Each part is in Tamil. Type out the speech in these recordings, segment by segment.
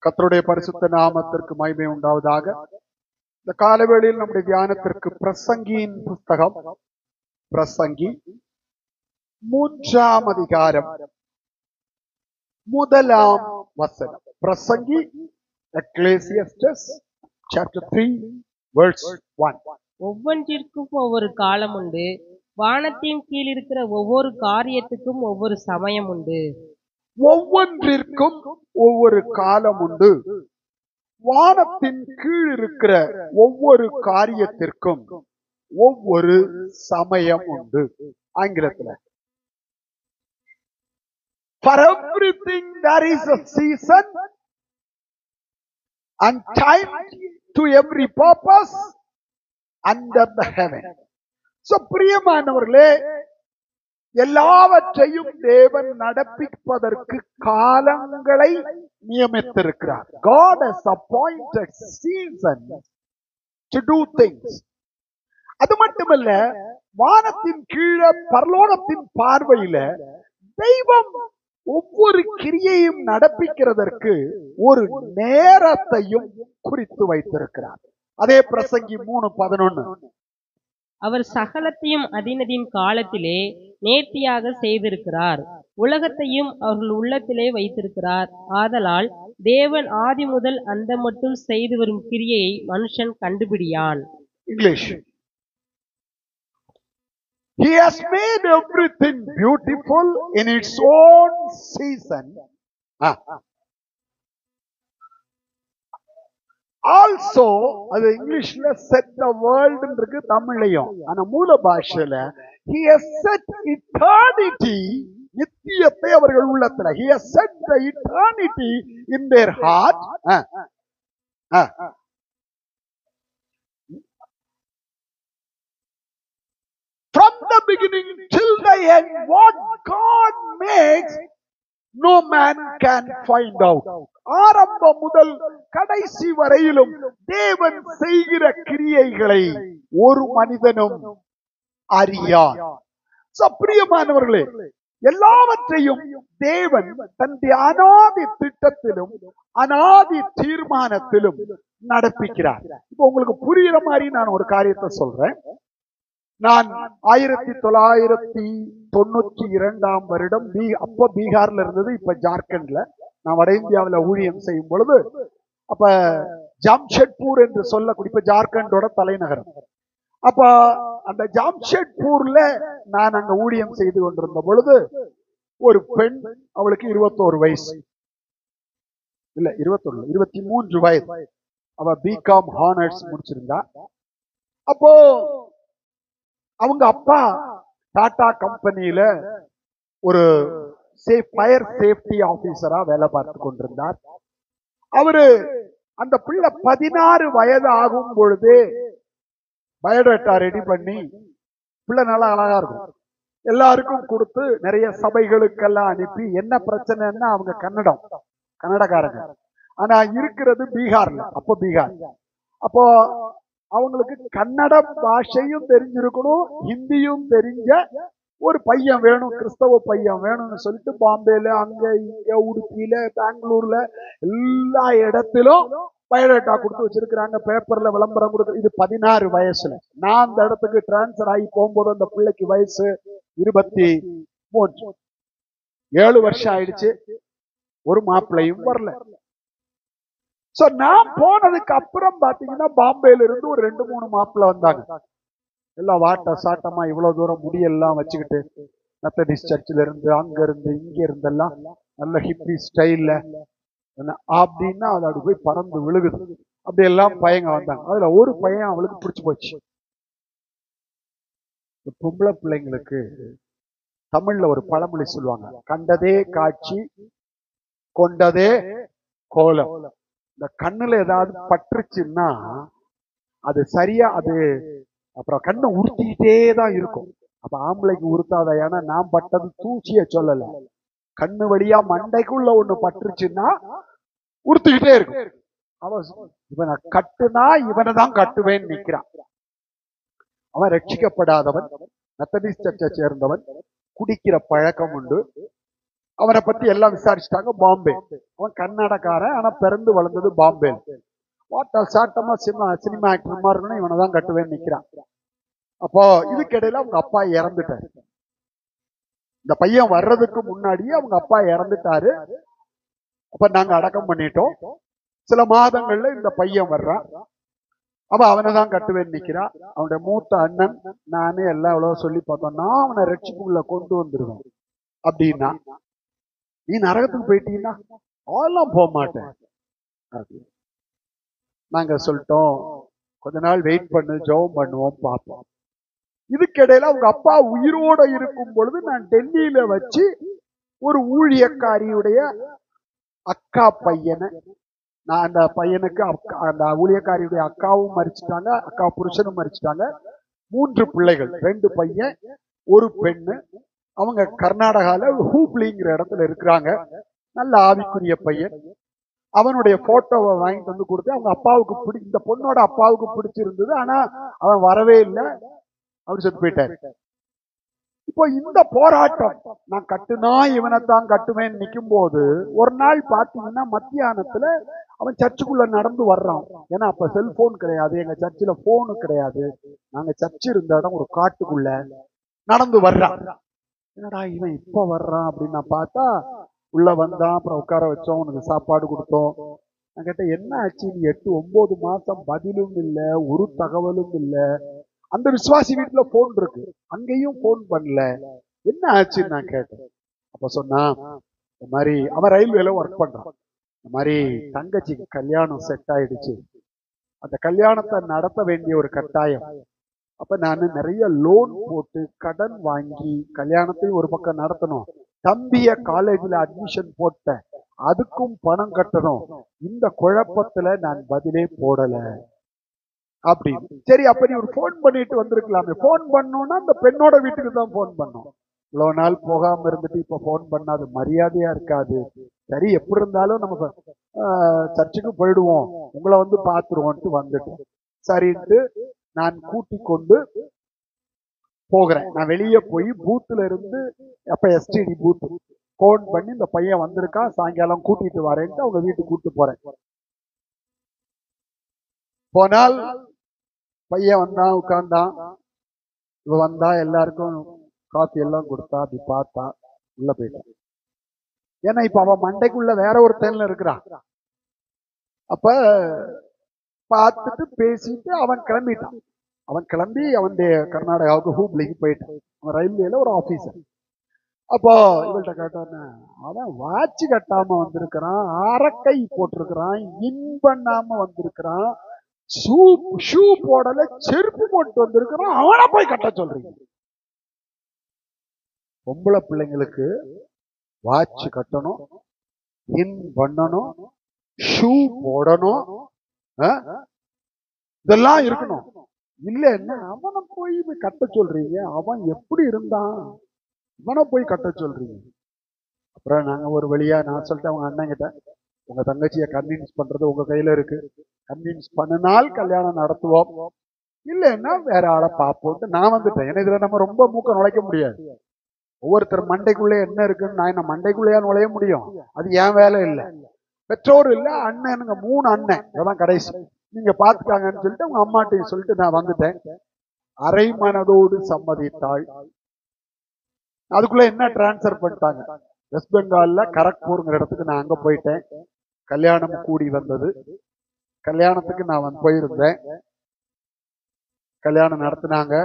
கர்த்தருடைய பரிசுத்த நாமத்திற்கு மகிமை உண்டாவதாக. இந்த காலவேளையில் நம்முடைய தியானத்திற்கு பிரசங்கியின் புஸ்தகம், பிரசங்கி 3ஆம் அதிகாரம் 1ஆம் வசனம். பிரசங்கி எக்லேசியஸ்டஸ் chapter 3 verse 1. ஒவ்வொன்றிற்கும் ஒவ்வொரு காலம் உண்டு, வானத்தின் கீழ் இருக்கிற ஒவ்வொரு காரியத்துக்கும் ஒவ்வொரு சமயம் உண்டு. ஒவ்வொன்றிற்கும் ஒவ்வொரு காலம் உண்டு, வானத்தின் கீழ் இருக்கிற ஒவ்வொரு காரியத்திற்கும் ஒவ்வொரு சமயம் உண்டு. ஆங்கிலத்தில் for everything there is a season and time to every purpose under the heaven. So பிரியமானவர்களே, எல்லாவற்றையும் தேவன் நடப்பிப்பதற்கு காலங்களை நியமித்திருக்கிறார். God has appointed seasons to do things. அது மட்டுமல்ல, வானத்தின் கீழே பரலோகத்தின் பார்வையில தெய்வம் ஒவ்வொரு கிரியையும் நடப்பிக்கிறதற்கு ஒரு நேரத்தையும் குறித்து வைத்திருக்கிறார். அதே பிரசங்கி 3:11. அவர் சகலத்தையும் அதினதின் காலத்திலே நேர்த்தியாக செய்திருக்கிறார், உலகத்தையும் அவர்கள் உள்ளத்திலே வைத்திருக்கிறார். ஆதலால் தேவன் ஆதி முதல் அந்த மட்டும் செய்து வரும் கிரியையை மனுஷன் கண்டுபிடியான். English. He has made everything beautiful in its own season. Also, அது இங்கிலீஷ்ல set the world இருக்கு, தமிழ்லையும். ஆனா மூல பாஷையில he has set eternity, நித்தியத்தை அவர்கள் உள்ளத்துல. He has set the eternity in their heart. From the beginning till the end, what God makes, no man can find out. ஆரம்பம் முதல் கடைசி வரையிலும் தேவன் செய்கிற கிரியைகளை ஒரு மனிதனும் அறியான். பிரியமானவர்களே, எல்லாவற்றையும் தேவன் தன்னுடைய அநாதி திட்டத்திலும் அநாதி தீர்மானத்திலும் நடப்பிக்கிறார். இப்போ உங்களுக்கு புரியுற மாதிரி நான் ஒரு காரியத்தை சொல்றேன். நான் 1992ஆம் வருடம் அப்ப பீகார்ல இருந்தது, இப்ப ஜார்க்கண்ட்ல. நான் வட இந்தியாவில ஊழியம் செய்யும் பொழுது, அப்ப ஜாம்ஷெட்பூர் என்று சொல்லக்கூடிய, இப்ப ஜார்க்கண்டோட தலைநகரம். அப்ப அந்த ஜாம்ஷெட்பூர்ல நான் அங்க ஊழியம் செய்து கொண்டிருந்த பொழுது, ஒரு பெண், அவளுக்கு 21 வயசு இல்ல 21 23 வயது. அவ பிகாம் ஹானர்ஸ் முடிச்சிருந்தா. அப்போ அவங்க அப்பா டாடா கம்பெனியில ஒரு ஃபயர் சேஃப்டி ஆபீசரா வேலை பார்த்து கொண்டிருந்தார். அவரு அந்த பிள்ளை 16 வயது ஆகும் பொழுது பயோடேட்டா ரெடி பண்ணி, பிள்ளை நல்லா அழகா இருக்கும், எல்லாருக்கும் கொடுத்து நிறைய சபைகளுக்கெல்லாம் அனுப்பி, என்ன பிரச்சனைன்னா அவங்க கன்னடக்காரங்க, ஆனா இருக்கிறது பீகார்ல. அப்போ பீகார். அப்போ அவங்களுக்கு கன்னட பாஷையும் தெரிஞ்சிருக்கணும், ஹிந்தியும் தெரிஞ்ச ஒரு பையன் வேணும், கிறிஸ்தவ பையன் வேணும்னு சொல்லிட்டு பாம்பேல, அங்க இங்க, உடுப்பியில, பெங்களூர்ல, எல்லா இடத்திலும் பயோடேட்டா கொடுத்து வச்சிருக்கிறாங்க. பேப்பர்ல விளம்பரம் கொடுத்து. இது 16 வயசுல. நான் அந்த இடத்துக்கு டிரான்ஸ்பர் ஆகி போகும்போது அந்த பிள்ளைக்கு வயசு 23. 7 வருஷம் ஆயிடுச்சு, ஒரு மாப்பிள்ளையும் வரல. சோ நான் போனதுக்கு அப்புறம் பாத்தீங்கன்னா பாம்பேல இருந்து ஒரு 2-3 மாப்பிள்ளை வந்தாங்க. எல்லாம் வாட்ட சாட்டமா, இவ்வளவு தூரம் முடியெல்லாம் வச்சுக்கிட்டு, மெத்தடிஸ்ட் சர்ச்சில் இருந்து, அங்க இருந்து, இங்க இருந்தெல்லாம் நல்ல ஹிப்பி ஸ்டைல்ல அப்படின்னா அது அப்படி போய் பறந்து விழுகுது. அப்படி எல்லாம் பையங்க வந்தாங்க. அதுல ஒரு பையன் அவளுக்கு பிடிச்சு போச்சு. பொம்பளை பிள்ளைங்களுக்கு தமிழ்ல ஒரு பழமொழி சொல்லுவாங்க, கண்டதே காட்சி கொண்டதே கோலம். இந்த கண்ணுல ஏதாவது பற்றுச்சுன்னா அது சரியா, அது அப்புறம் கண்ணை உறுத்திக்கிட்டே தான் இருக்கும். அப்ப ஆம்பளைக்கு உறுத்தாத, ஏன்னா நான் பட்டது தூசிய சொல்லல, கண்ணு வழியா மண்டைக்குள்ள ஒண்ணு பற்றுச்சுன்னா உறுத்திக்கிட்டே இருக்கும். அவன் இவனை கட்டுனா இவனை தான் கட்டுவேன்னு நிக்கிறான். அவன் ரட்சிக்கப்படாதவன், மெத்தடிஸ்ட் சர்ச்சை சேர்ந்தவன், குடிக்கிற பழக்கம் உண்டு, அவனை பத்தி எல்லாம் விசாரிச்சுட்டாங்க. பாம்பே, அவன் கன்னடக்காரன், ஆனா பிறந்து வளர்ந்தது பாம்பே. வாட்டா சாட்டமா சினிமா ஆக்டர் மாதிரி இருக்கணும், இவனை தான் கட்டுவேன்னு நிக்கிறான். அப்போ இதுக்கிடையில அவங்க அப்பா இறந்துட்டாரு. இந்த பையன் வர்றதுக்கு முன்னாடியே அவங்க அப்பா இறந்துட்டாரு. அப்ப நாங்க அடக்கம் பண்ணிட்டோம். சில மாதங்கள்ல இந்த பையன் வர்றான். அப்ப அவனை தான் கட்டுவேன்னு நிக்கிறான். அவனுடைய மூத்த அண்ணன் நானே எல்லாம் எவ்வளவு சொல்லி பார்த்தோம், நான் அவனை ரட்சிப்புக்குள்ள கொண்டு வந்துருவேன் அப்படின்னா, நீ நரகத்துக்கு போயிட்டீங்கன்னா அதெல்லாம் போக மாட்டேன். நாங்க சொல்லிட்டோம், கொஞ்ச நாள் வெயிட் பண்ணு, ஜெபம் பண்ணுவோம், பார்ப்போம். இதுக்கிடையில அவங்க அப்பா உயிரோட இருக்கும் பொழுது நான் டெல்லியில வச்சு ஒரு ஊழியக்காரியுடைய அக்கா பையனை, நான் அந்த பையனுக்கு அந்த ஊழியக்காரியுடைய அக்காவும் மரிச்சிட்டாங்க, அக்கா புருஷனும் மரிச்சிட்டாங்க. 3 பிள்ளைகள், 2 பையன் 1 பெண்ணு. அவங்க கர்நாடகால ஹூப்ளிங்கிற இடத்துல இருக்கிறாங்க. நல்ல ஆவிக்குரிய பையன். அவனுடைய போட்டோவை வாங்கிட்டு வந்து கொடுத்து அவங்க அப்பாவுக்கு இந்த பொண்ணோட அப்பாவுக்கு பிடிச்சிருந்தது. ஆனா அவன் வரவே இல்லை, அவர் செத்து போயிட்டாரு. இப்போ இந்த போராட்டம், நான் கட்டுனா இவனைத்தான் கட்டுவேன்னு நிற்கும் போது ஒரு நாள் பாத்தீங்கன்னா மத்தியானத்துல அவன் சர்ச்சுக்குள்ள நடந்து வர்றான். ஏன்னா அப்ப செல்போன் கிடையாது, எங்க சர்ச்சில் போனு கிடையாது. நாங்க சர்ச்சு இருந்த இடம் ஒரு காட்டுக்குள்ள. நடந்து வர்றான். என்னடா இவன் இப்ப வர்றான் அப்படின்னு நான் பார்த்தா, உள்ள வந்தான். அப்புறம் உட்கார வச்சோம், உனக்கு சாப்பாடு கொடுத்தோம். நான் கேட்டேன், என்ன ஆச்சு, நீ 8-9 மாசம் பதிலும் இல்லை, ஒரு தகவலும் இல்லை. அந்த விசுவாசி வீட்டுல போன் இருக்கு, அங்கேயும் போன் பண்ணல, என்ன ஆச்சுன்னு நான் கேட்டேன். அப்ப சொன்னா, இந்த மாதிரி அவன் ரயில்வேல ஒர்க் பண்றான். இந்த மாதிரி தங்கச்சிக்கு கல்யாணம் செட் ஆயிடுச்சு, அந்த கல்யாணத்தை நடத்த வேண்டிய ஒரு கட்டாயம். அப்ப நான் நிறைய லோன் போட்டு கடன் வாங்கி கல்யாணத்தையும் ஒரு பக்கம் நடத்தணும், தம்பிய காலேஜ்ல அட்மிஷன் போட்டேன், அதுக்கும் பணம் கட்டணும். இந்த குழப்பத்துல நான் பதிலே போடல அப்படின்னு. சரி, அப்ப நீ ஒரு போன் பண்ணிட்டு வந்திருக்கலாமே. போன் பண்ணோம்னா அந்த பெண்ணோட வீட்டுக்கு தான் போன் பண்ணோம். இவ்வளவு நாள் போகாம இருந்துட்டு இப்ப போன் பண்ணாது மரியாதையா இருக்காது. சரி, எப்படி இருந்தாலும் நம்ம சர்ச்சுக்கு போயிடுவோம், உங்களை வந்து பாத்துருவோன்ட்டு வந்துட்டோம். சரின்ட்டு நான் கூட்டி கொண்டு போகிறேன். நான் வெளியே போய் பூத்துல இருந்து, அப்ப எஸ்டிடி பூத், போன் பண்ணி இந்த பையன் வந்திருக்கான், சாயங்காலம் கூட்டிட்டு வரேன்ட்டு அவங்க வீட்டுக்கு கூட்டு போறேன். போனால் பையன் வந்தான், உட்கார்ந்தான். இவ வந்தா, எல்லாருக்கும் காஃபி எல்லாம் கொடுத்தா, அப்படி பார்த்தா, உள்ள போயிட்டான். ஏன்னா இப்ப அவன் மண்டைக்குள்ள வேற ஒரு தேன்ல இருக்கிறான். அப்ப பார்த்துட்டு பேசிட்டு அவன் கிளம்பிட்டான். அவன் கிளம்பி அவன் கர்நாடகாவுக்கு ஹூப்ளிக்கு போயிட்டான். அவன் ரயில்வேல ஒரு ஆபீசர். அப்போ இவள்கிட்ட கேட்டான, அவன் வாட்சி கட்டாம வந்திருக்கிறான், அரக்கை போட்டிருக்கிறான், இன் பண்ணாம வந்திருக்கிறான், ஷூ போடல, செருப்பு போட்டு வந்திருக்கிறான், அவனை போய் கட்ட சொல்றீங்க? பொம்பளை பிள்ளைங்களுக்கு வாட்ச் கட்டணும், இன் பண்ணணும், ஷூ போடணும், இதெல்லாம் இருக்கணும். இல்ல என்ன அவனை போய் கட்ட சொல்றீங்க? அவன் எப்படி இருந்தான், இவனை போய் கட்ட சொல்றீங்க? அப்புறம் நாங்க ஒரு வழியா, நான் சொல்லிட்டேன் அவங்க அண்ணன் கிட்ட, உங்க தங்கச்சியை கன்வின்ஸ் பண்றது உங்க கையில இருக்கு, கன்வின்ஸ் பண்ணினால் கல்யாணம் நடத்துவோம், இல்லைன்னா வேற ஆளை பார்ப்போம். நான் வந்துட்டேன். ஏன்னா இதுல நம்ம ரொம்ப மூக்க நுழைக்க முடியாது. ஒவ்வொருத்தர் மண்டைக்குள்ளே என்ன இருக்குன்னு நான் என்ன மண்டைக்குள்ளேயா நுழைய முடியும்? அது என் வேலை இல்லை. பெற்றோர் இல்ல, அண்ணனுங்க 3 அண்ணன், அதான் கடைசி. நீங்க பாத்துக்காங்கன்னு சொல்லிட்டு உங்க அம்மாட்டையும் சொல்லிட்டு நான் வந்துட்டேன். அரை மனதோடு சம்மதித்தாள். அதுக்குள்ள என்ன டிரான்ஸ்பர் பண்ணிட்டாங்க, வெஸ்ட் பெங்கால்ல கரக்பூர்ங்கிற இடத்துக்கு நான் அங்க போயிட்டேன். கல்யாணம் கூடி வந்தது. கல்யாணத்துக்கு நான் போயிருந்தேன். கல்யாணம் நடத்தினாங்க.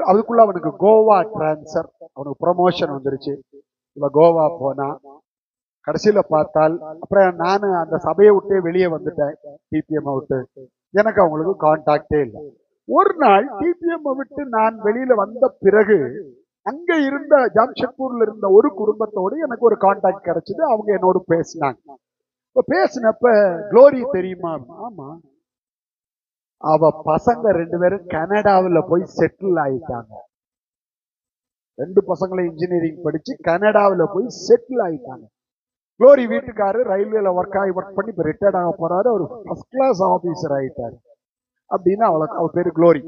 அதுக்குள்ள அவனுக்கு கோவா டிரான்ஸ்பர், அவனுக்கு ப்ரமோஷன் வந்துருச்சு. இவ கோவா போனா. கடைசியில பார்த்தால் அப்புறம் நான் அந்த சபையை விட்டே வெளியே வந்துட்டேன், டிபிஎம் விட்டு. எனக்கு அவங்களுக்கு கான்டாக்டே இல்லை. ஒரு நாள் டிபிஎம் விட்டு நான் வெளியில வந்த பிறகு அங்க இருந்த ஜாம்ஷெட்பூர்ல இருந்த ஒரு குடும்பத்தோடு எனக்கு ஒரு கான்டாக்ட் கிடைச்சது. அவங்க என்னோட பேசினாங்க. இப்ப பேசினப்ப, குளோரி தெரியுமா? ஆமா, அவ பசங்க 2 பேரும் கனடாவில் போய் செட்டில் ஆயிட்டாங்க. 2 பசங்களும் இன்ஜினியரிங் படிச்சு கனடாவில் போய் செட்டில் ஆயிட்டாங்க. குளோரி வீட்டுக்காரரு ரயில்வேல ஒர்க் பண்ணி இப்ப ரிட்டையர்ட் ஆக போறாரு. ஒரு ஃபர்ஸ்ட் கிளாஸ் ஆபீசர் ஆயிட்டாரு. அப்படின்னு அவ பேரு குளோரி.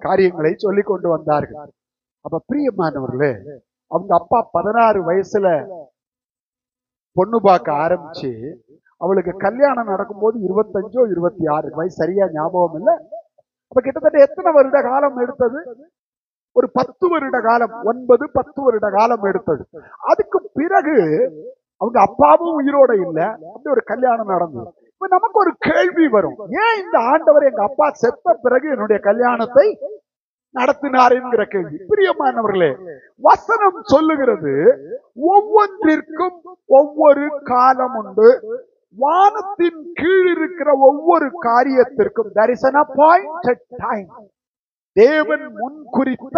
காரியங்களை சொல்லி கொண்டு வந்தார்கள். அப்ப பிரியமானவர்களே, அவங்க அப்பா 16 வயசுல பொண்ணு பார்க்க ஆரம்பிச்சு அவளுக்கு கல்யாணம் நடக்கும்போது 25 26 வயசு, சரியா ஞாபகம் இல்லை. அப்ப கிட்டத்தட்ட எத்தனை வருட காலம் எடுத்தது? ஒரு 10 வருட காலம், 9-10 வருட காலம் எடுத்தது. அதுக்கு பிறகு அவங்க அப்பாவும் உயிரோட இல்ல, அப்படி ஒரு கல்யாணம் நடந்தது. இப்ப நமக்கு ஒரு கேள்வி வரும், ஏன் இந்த ஆண்டவர் எங்க அப்பா செத்த பிறகு என்னுடைய கல்யாணத்தை நடத்தினாருங்கிற கேள்வி. பிரியமானவர்களே, வசனம் சொல்லுகிறது ஒவ்வொன்றிற்கும் ஒவ்வொரு காலம் உண்டு. வானத்தின் கீழ் இருக்கிற ஒவ்வொரு காரியத்திற்கும் there is an appointed time. தேவன் முன்குறித்த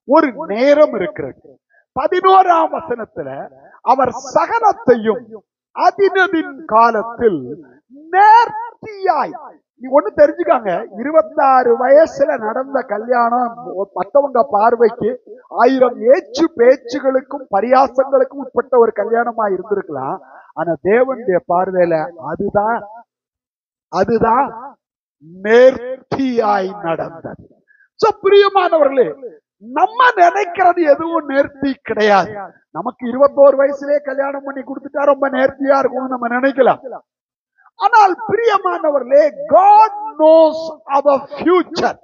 ஒரு நேரம் இருக்கிறது. 11ஆம் வசனத்துல அவர் சகலத்தையும் அதினதின் காலத்தில் நேர்த்தியாய், நீ ஒண்ணு தெரிஞ்சுக்காங்க, 26 வயசுல நடந்த கல்யாணம் மத்தவங்க பார்வைக்கு 1000 ஏச்சு பேச்சுகளுக்கும் பரியாசங்களுக்கும் உட்பட்ட ஒரு கல்யாணமா இருந்திருக்கலாம். ஆனா தேவனுடைய பார்வையில அதுதான் நேர்த்தியாய் நடந்தது. பிரியமானவர்களே, நம்ம நினைக்கிறது எதுவும் நேர்த்தி கிடையாது. நமக்கு 21 வயசுலயே கல்யாணம் பண்ணி கொடுத்துட்டா ரொம்ப நேர்த்தியா இருக்கும்னு நம்ம நினைக்கலாம். ஆனால் பிரியமானவர்களே, God knows our future.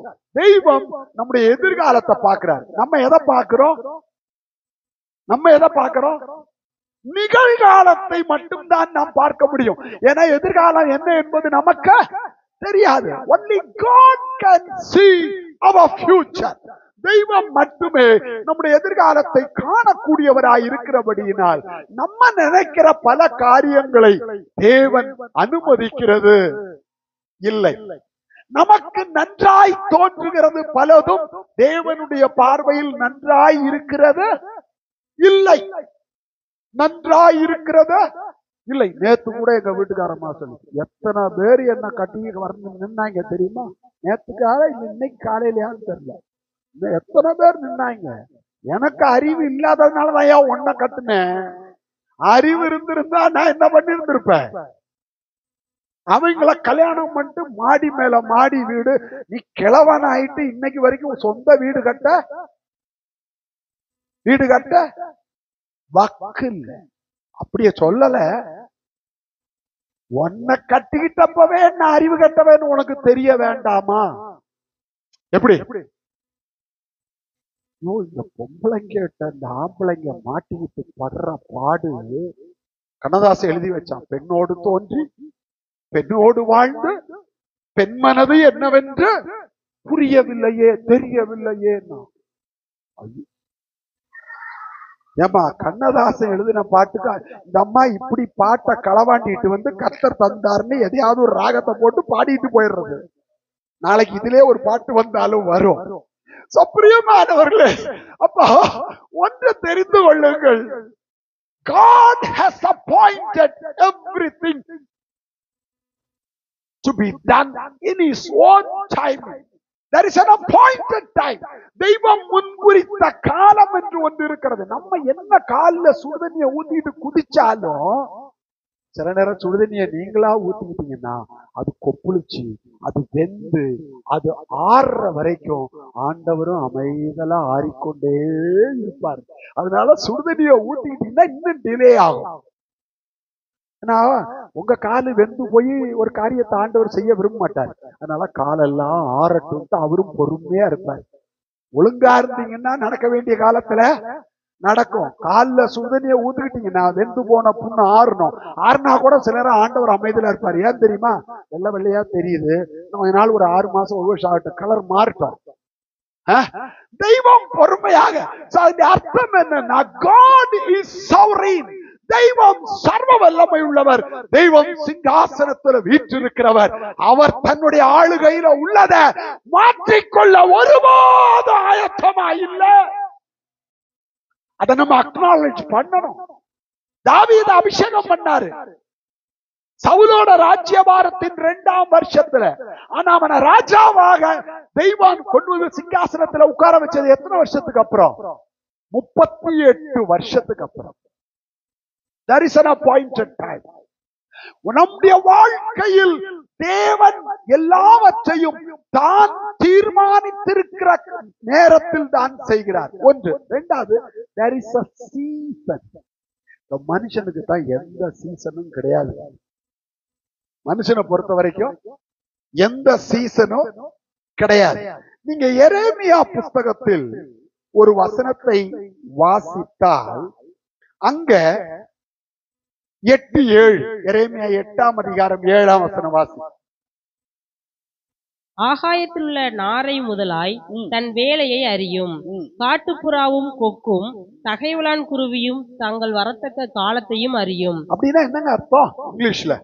தெய்வம் நம்முடைய எதிர்காலத்தை பார்க்கிறார். நம்ம எதை பார்க்கிறோம்? நிகழ்காலத்தை மட்டும்தான் நாம் பார்க்க முடியும். ஏன்னா எதிர்காலம் என்ன என்பது நமக்கு தெரியாது. Only God can see our future. தெய்வம் மட்டுமே நம்முடைய எதிர்காலத்தை காணக்கூடியவராய் இருக்கிறபடியினால் நம்ம நினைக்கிற பல காரியங்களை தேவன் அனுமதிக்கிறது இல்லை. நமக்கு நன்றாய் தோன்றுகிறது பலதும் தேவனுடைய பார்வையில் நன்றாய் இருக்கிறது இல்லை. நேத்து கூட எங்க வீட்டுக்காரமா சொல்லி எத்தனை பேர் என்ன கட்டி வரணும் நின்னாங்க தெரியுமா? நேத்துக்காக இன்னைக்கு காலையிலயான்னு தெரியல, எத்தனை பேர் நின்னாங்க. எனக்கு அறிவு இல்லாததுனாலதான் ஏன் ஒன்ன கட்டுனேன். அறிவு இருந்திருந்தா நான் என்ன பண்ணி இருந்திருப்பேன்? அவங்கள கல்யாணம் பண்ணிட்டு மாடி மேல மாடி வீடு, நீ கிழவன் ஆயிட்டு இன்னைக்கு வரைக்கும் சொந்த வீடு கட்ட வாக்கு இல்ல. அப்படியே சொல்லல, உன்னை கட்டிக்கிட்டப்பவே என்ன அறிவு கட்டவேன்னு உனக்கு தெரிய வேண்டாமா? எப்படி இந்த பொம்பளைங்க இந்த ஆம்பளைங்க மாட்டிக்கிட்டு படுற பாடு கண்ணதாசன் எழுதி வச்சான். பெண்ணோடு தோன்றி பெண்ணோடு வாழ்ந்து பெண்மனது என்னவென்று புரியவில்லையே, தெரியவில்லையே. ஏமா கண்ணதாசன் எழுதின பாட்டுக்கு இந்த அம்மா இப்படி பாட்டை களவாண்டிட்டு வந்து கர்த்தர் தந்தார்னு எதையாவது ஒரு ராகத்தை போட்டு பாடிட்டு போயிடுறது. நாளைக்கு இதுலயே ஒரு பாட்டு வந்தாலும் வரும். பிரியமானவர்களே, அப்போ ஒன்று தெரிந்து கொள்ளுங்கள், God has appointed everything to be done in His own time. There is an appointed time. தெய்வம் முன்குறித்த காலம் என்று ஒன்று இருக்கிறது. நம்ம என்ன காலில் சுடுதண்ணியை ஊத்திட்டு குதிச்சாலும் சில நேரம் சுடுதண்ணியை நீங்களா ஊத்திக்கிட்டீங்கன்னா அது கொப்புளிச்சு அது வெந்து அது ஆறுற வரைக்கும் ஆண்டவரும் அமைதலா ஆறிக்கொண்டே இருப்பார். அதனால சுடுதண்ணியை ஊத்திக்கிட்டீங்கன்னா இன்னும் டிலே ஆகும். ஏன்னா உங்க காலு வெந்து போய் ஒரு காரியத்தை ஆண்டவர் செய்ய விரும்ப மாட்டார். அதனால காலெல்லாம் ஆறட்டும் அவரும் பொறுமையா இருப்பார். ஒழுங்கா இருந்தீங்கன்னா நடக்க வேண்டிய காலத்துல நடக்கும். காலில் சுடுதண்ணியை ஊத்துக்கிட்டீங்கன்னா வெந்து போன புண்ணு ஆறுனா கூட சில நேரம் ஆண்டவர் அமைதியில இருப்பார். ஏன் தெரியுமா? வெள்ளை வெள்ளையா தெரியுது, நம்ம நாள் ஒரு 6 மாசம் 1 வருஷம் ஆகட்டும், கலர் மாறட்டும். தெய்வம் பொறுமையாக. அர்த்தம் என்னன்னா, God is sovereign. தெய்வம் சர்வ வல்லமை உள்ளவர். தெய்வம் சிங்காசனத்தில் வீற்றிருக்கிறவர். அவர் தன்னுடைய ஆளுகையில உள்ளதை மாற்றிக்கொள்ள ஒருபோது ஆயத்தமா இல்லை. அதை நம்ம அக்னாலஜ் பண்ணணும். தாவீது அபிஷேகம் பண்ணாரு சவுலோட ராஜ்யபாரத்தின் 2ஆம் வருஷத்துல. ஆனா அவனை ராஜாவாக தெய்வம் கொண்டு வந்து சிங்காசனத்துல உட்கார வச்சது எத்தனை வருஷத்துக்கு அப்புறம்? 38 வருஷத்துக்கு அப்புறம். There is an appointed time. நம்முடைய வாழ்க்கையில் தேவன் எல்லாவற்றையும் தான் தீர்மானித்திருக்கிற நேரத்தில் தான் செய்கிறார். ஒன்று. இரண்டாவது, there is a season. மனுஷனுக்கு தான் எந்த சீசனும் கிடையாது. மனுஷனை பொறுத்த வரைக்கும் எந்த சீசனும் கிடையாது. நீங்க எரேமியா புஸ்தகத்தில் ஒரு வசனத்தை வாசித்தால் அங்க 8:7, எரேமியா 8ஆம் அதிகாரம் 7ஆம் வசனம் வாசி. ஆகாயத்தில் உள்ள நாரை முதலாய் தன் வேலையை அறியும், காட்டுப்புறாவும் கொக்கும் தகைவலான் குருவியும் தாங்கள் வரத்தக்க காலத்தையும் அறியும். அப்படின்னா என்னங்க அர்த்தம் இங்கிலீஷ்ல?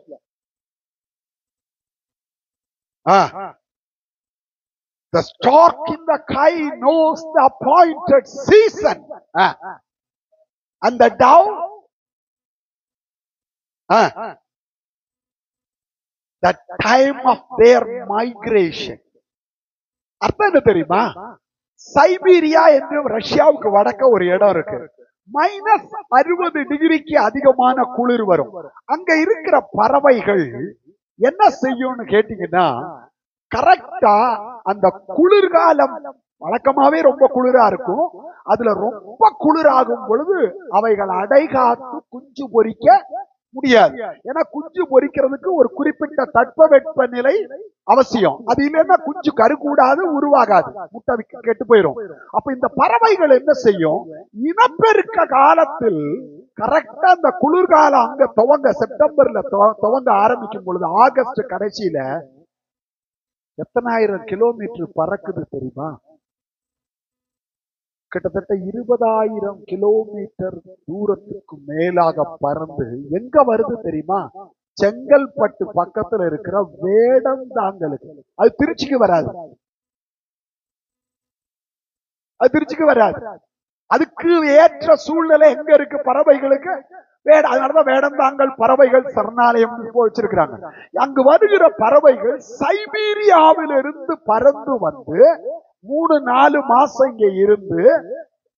The stork in the sky knows the appointed season, and the dove the time of their migration. அர்த்தம் என்ன தெரியுமா? சைபீரியா என்று ரஷ்யாவுக்கு வடக்க ஒரு இடம் இருக்கு. -60 அதிகமான குளிர் வரும். அங்க இருக்கிற பறவைகள் என்ன செய்யும்னு கேட்டீங்கன்னா, கரெக்டா அந்த குளிர்காலம் வழக்கமாவே ரொம்ப குளிரா இருக்கும். அதுல ரொம்ப குளிராகும் பொழுது அவைகள் அடைகாத்து குஞ்சு பொரிக்க முடியாது. ஏன்னா குஞ்சு பொரிக்கிறதுக்கு ஒரு குறிப்பிட்ட தட்பவெட்ப நிலை அவசியம். அது இல்லைன்னா குஞ்சு கருக்கூடாது, உருவாகாது, முட்டை கெட்டு போயிடும். அப்ப இந்த பறவைகள் என்ன செய்யும்? இனப்பெருக்க காலத்தில் கரெக்டா அந்த குளிர்காலம் அங்க துவங்க, செப்டம்பர்ல துவங்க ஆரம்பிக்கும் பொழுது ஆகஸ்ட் கடைசியில எத்தனை ஆயிரம் கிலோமீட்டர் பறக்குது தெரியுமா? கிட்டத்தட்ட 20,000 கிலோமீட்டர் தூரத்துக்கு மேலாக பறந்து எங்க வருது தெரியுமா? செங்கல்பட்டு பக்கத்துல இருக்கிற வேடந்தாங்கலுக்கு. அது திருச்சிக்கு வராது, அது திருச்சிக்கு வராது. அதுக்கு ஏற்ற சூழ்நிலை எங்க இருக்கு பறவைகளுக்கு? அதனாலதான் வேடந்தாங்கல் பறவைகள் சரணாலயம் வச்சிருக்கிறாங்க. அங்கு வருகிற பறவைகள் சைபீரியாவிலிருந்து பறந்து வந்து 3-4 மாசம் இங்க இருந்து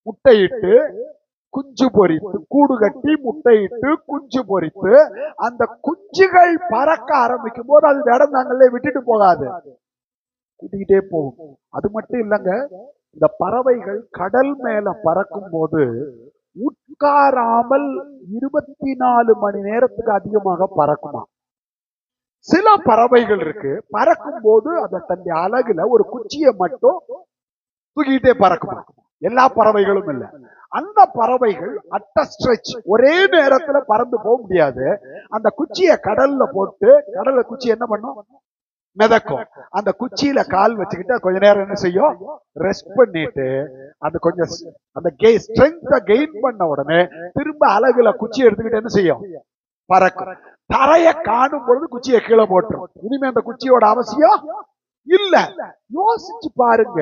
முட்டையிட்டு குஞ்சு பொரித்து, கூடு கட்டி முட்டையிட்டு குஞ்சு பொரித்து, அந்த குஞ்சுகள் பறக்க ஆரம்பிக்கும் போது அது வேடந்தாங்கல்ல விட்டுட்டு போகாது, கூட்டிக்கிட்டே போகும். அது மட்டும் இல்லைங்க, இந்த பறவைகள் கடல் மேல பறக்கும் போது உட்காராமல் 24 மணி நேரத்துக்கு அதிகமாக பறக்குமா. சில பறவைகள் இருக்கு, பறக்கும் போது அதை தன்னுடைய அழகுல ஒரு குச்சியை மட்டும் தூக்கிட்டே பறக்குமா. எல்லா பறவைகளும் இல்ல. அந்த பறவைகள் அட்ட ஸ்ட்ரெச் ஒரே நேரத்துல பறந்து போக முடியாது. அந்த குச்சியை கடல்ல போட்டு, கடல்ல குச்சி என்ன பண்ணும்? மிதக்கும். அந்த குச்சியில கால் வச்சுக்கிட்டு கொஞ்ச நேரம் என்ன செய்யும்? ரெஸ்ட் பண்ணிட்டு அந்த கொஞ்சம் அந்த ஸ்ட்ரென்த்தை கெயின் பண்ண உடனே திரும்ப அழகுல குச்சி எடுத்துக்கிட்டு என்ன செய்யும்? பறக்கும். தரைய காணும் பொழுது குச்சியை கீழே போட்டுரும். இனிமே அந்த குச்சியோட அவசியம் இல்ல. யோசிச்சு பாருங்க.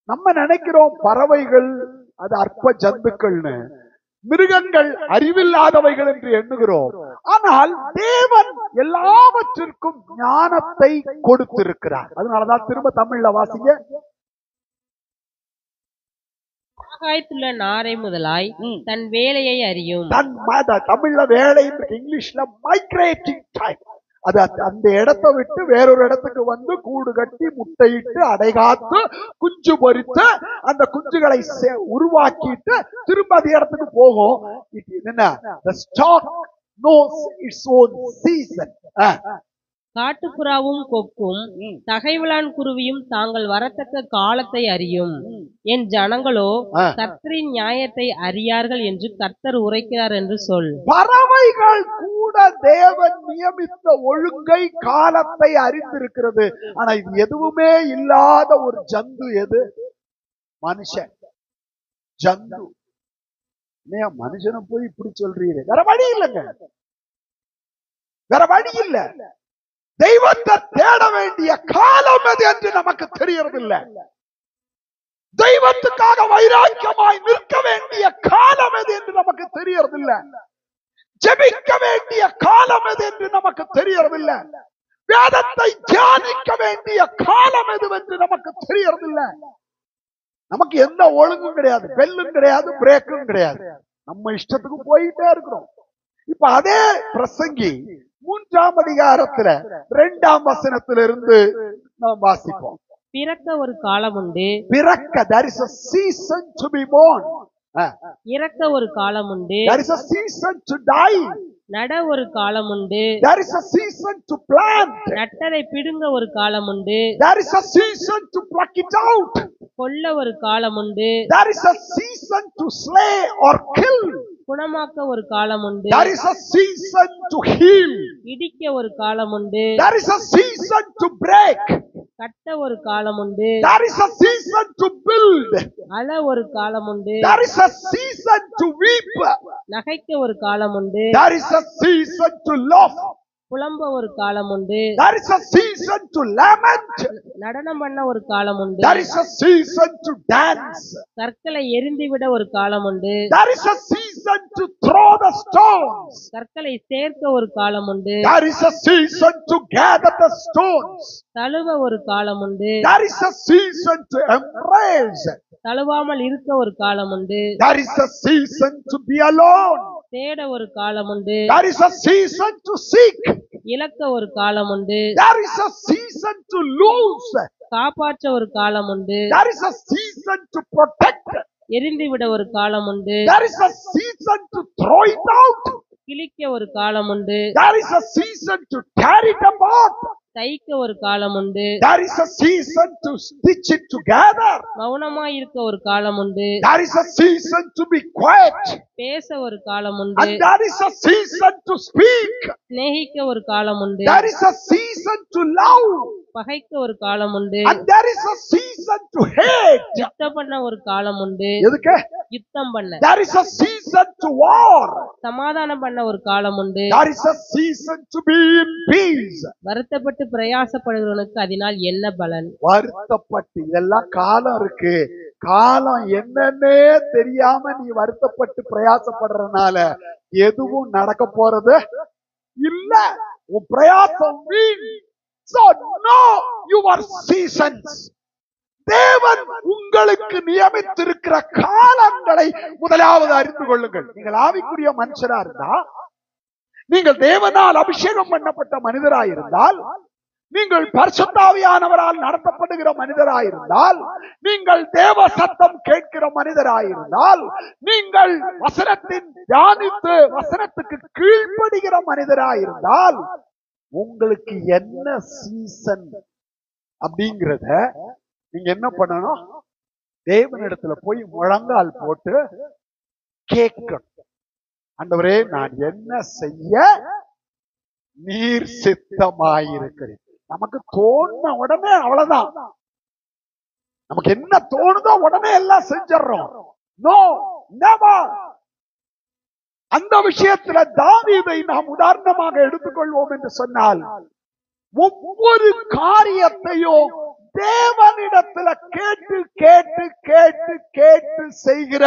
நம்ம நினைக்கிறோம் பறவைகள் அது அற்ப ஜந்துக்கள்னு, மிருகங்கள் அறிவில்லாதவைகள் என்று எண்ணுகிறோம். ஆனால் தேவன் எல்லாவற்றிற்கும் ஞானத்தை கொடுத்திருக்கிறார். அதனாலதான் திரும்ப தமிழ்ல வாசிங்க. ஆகாயத்துள்ள நாரை முதலாய் தன் வேலையை அறியும். தமிழ்ல வேலை, இங்கிலீஷ்ல மைக்ரேட்டிங் டைம். அது அந்த இடத்தை விட்டு வேறொரு இடத்துக்கு வந்து கூடு கட்டி முட்டையிட்டு அடைகாத்து குஞ்சு பொரித்து அந்த குஞ்சுகளை உருவாக்கிட்டு திரும்ப அந்த இடத்துக்கு போகும். என்ன? The stork knows its own season. காட்டுப்புறாவும் கொக்கும் தகைவலான் குருவியும் தாங்கள் வரத்தக்க காலத்தை அறியும். என் ஜனங்களோ கர்த்தரின் நியாயத்தை அறியார்கள் என்று கர்த்தர் உரைக்கிறார் என்று சொல். பறவைகள் கூட தேவன் நியமித்த ஒழுங்கை, காலத்தை அறிந்திருக்கிறது. ஆனா இது எதுவுமே இல்லாத ஒரு ஜந்து எது? மனுஷன். ஜந்து. மனுஷனை போய் இப்படி சொல்றீங்க? வேற வழி இல்லைங்க, வேற வழி இல்ல. தெய்வத்தை தேட வேண்டிய காலம் எது என்று நமக்கு தெரியறதில்லை. தெய்வத்துக்காக வைராக்கியமாய் நிற்க வேண்டிய காலம் எது என்று நமக்கு தெரியறதில்லை. ஜெபிக்க வேண்டிய காலம் எது என்று நமக்கு தெரியறதில்லை. வேதத்தை தியானிக்க வேண்டிய காலம் எது என்று நமக்கு தெரியறதில்லை. நமக்கு எந்த ஒழுங்கும் கிடையாது, பெல்லும் கிடையாது, பிரேக்கும் கிடையாது. நம்ம இஷ்டத்துக்கு போயிட்டே இருக்கிறோம். இப்ப அதே பிரசங்கி 3ஆம் அதிகாரத்துல 2ஆம் வசனத்திலிருந்து நாம் வாசிப்போம். பிறக்க ஒரு காலம் உண்டு. பிறக்க, there is a season to be born. இறக்க ஒரு காலம் உண்டு. There is a season to die. நட ஒரு காலம் உண்டு. There is a season to plant. நட்டதை பிடுங்க ஒரு காலம் உண்டு. There is a season to pluck it out. கொல்ல ஒரு காலம் உண்டு. There is a season to slay or kill. குணமாக்க ஒரு காலம் உண்டு. There is a season to heal. இடிக்க ஒரு காலம் உண்டு. There is a season to break. கட்ட ஒரு காலம் உண்டு. There is a season to build. அழ ஒரு காலம் உண்டு. There is a season to weep. நகைக்க ஒரு காலம் உண்டு. There is a season to laugh. புலம்ப ஒரு காலம் உண்டு. There is a season to lament. நடனம் பண்ண ஒரு காலம் உண்டு. There is a season to dance. கற்களை எரிந்துவிட ஒரு காலம் உண்டு. There is a season to throw the stones. கற்களை சேர்க்க ஒரு காலம் உண்டு. There is a season to gather the stones. தழுவ ஒரு காலம் உண்டு. There is a season to embrace. தழுவாமல் இருக்க ஒரு காலம் உண்டு. There is a season to be alone. தேட ஒரு காலம் உண்டு. There is a season to seek. இழக்க ஒரு காலம் உண்டு. There is a season to lose. காப்பாற்ற ஒரு காலம் உண்டு. There is a season to protect. எரிந்துவிட ஒரு காலம் உண்டு. There is a season to throw it out. கிழிக்க ஒரு காலம் உண்டு. There is a season to tear it apart. தைக்க ஒரு காலம் உண்டு. There is a season to stitch it together. மௌனமாய் இருக்க ஒரு காலம் உண்டு. There is a season to be quiet. பேச ஒரு காலம் உண்டு. And there is a season to speak. சிநேகிக்க ஒரு காலம் உண்டு. There is a season to love. பகைக்க ஒரு காலம் உண்டு. And there is a season to hate. யுத்தம் பண்ண ஒரு காலம் உண்டு. எதுக்கு? யுத்தம் பண்ண. There is a season to war. சமாதானம் பண்ண ஒரு காலம் உண்டு. There is a season to be in peace. வருத்தப்பட்டு பிரயாசப்படுகிறவனுக்கு அதனால் என்ன பலன்? வருத்தப்பட்டு, இதெல்லாம் காலம் இருக்கு. காலம் என்னன்னே தெரியாம நீ வருத்தப்பட்டு பிரயாசப்படுறதுனால எதுவும் நடக்க போறது இல்ல. உன் பிரயாசம் வீண். So know your seasons. தேவன் உங்களுக்கு நியமித்திருக்கிற காலங்களை முதலாவது அறிந்து கொள்ளுங்கள். நீங்கள் ஆவிக்குரிய மனுஷரா இருந்தா, நீங்கள் தேவனால் அபிஷேகம் பண்ணப்பட்ட மனிதராயிருந்தால், நீங்கள் பரிசுத்தாவியானவரால் நடத்தப்படுகிற மனிதராயிருந்தால், நீங்கள் தேவ சத்தம் கேட்கிற மனிதராயிருந்தால், நீங்கள் வசனத்தின் தியானித்து வசனத்துக்கு கீழ்ப்படுகிற மனிதராயிருந்தால், உங்களுக்கு என்ன சீசன் அப்படிங்கிறத நீங்க என்ன பண்ணணும்? தேவனிடத்துல போய் முழங்கால் போட்டு கேட்கணும். ஆண்டவரே, நான் என்ன செய்ய நீர் சித்தமாயிருக்கிறேன். நமக்கு தோணுன உடனே அவ்வளவுதான். நமக்கு என்ன தோணுதோ உடனே எல்லாம் செஞ்சிடறோம். No, never. அந்த விஷயத்துல தாவீதை நாம் உதாரணமாக எடுத்துக்கொள்வோம் என்று சொன்னால், ஒவ்வொரு காரியத்தையும் தேவனிடத்துல கேட்டு கேட்டு கேட்டு கேட்டு செய்கிற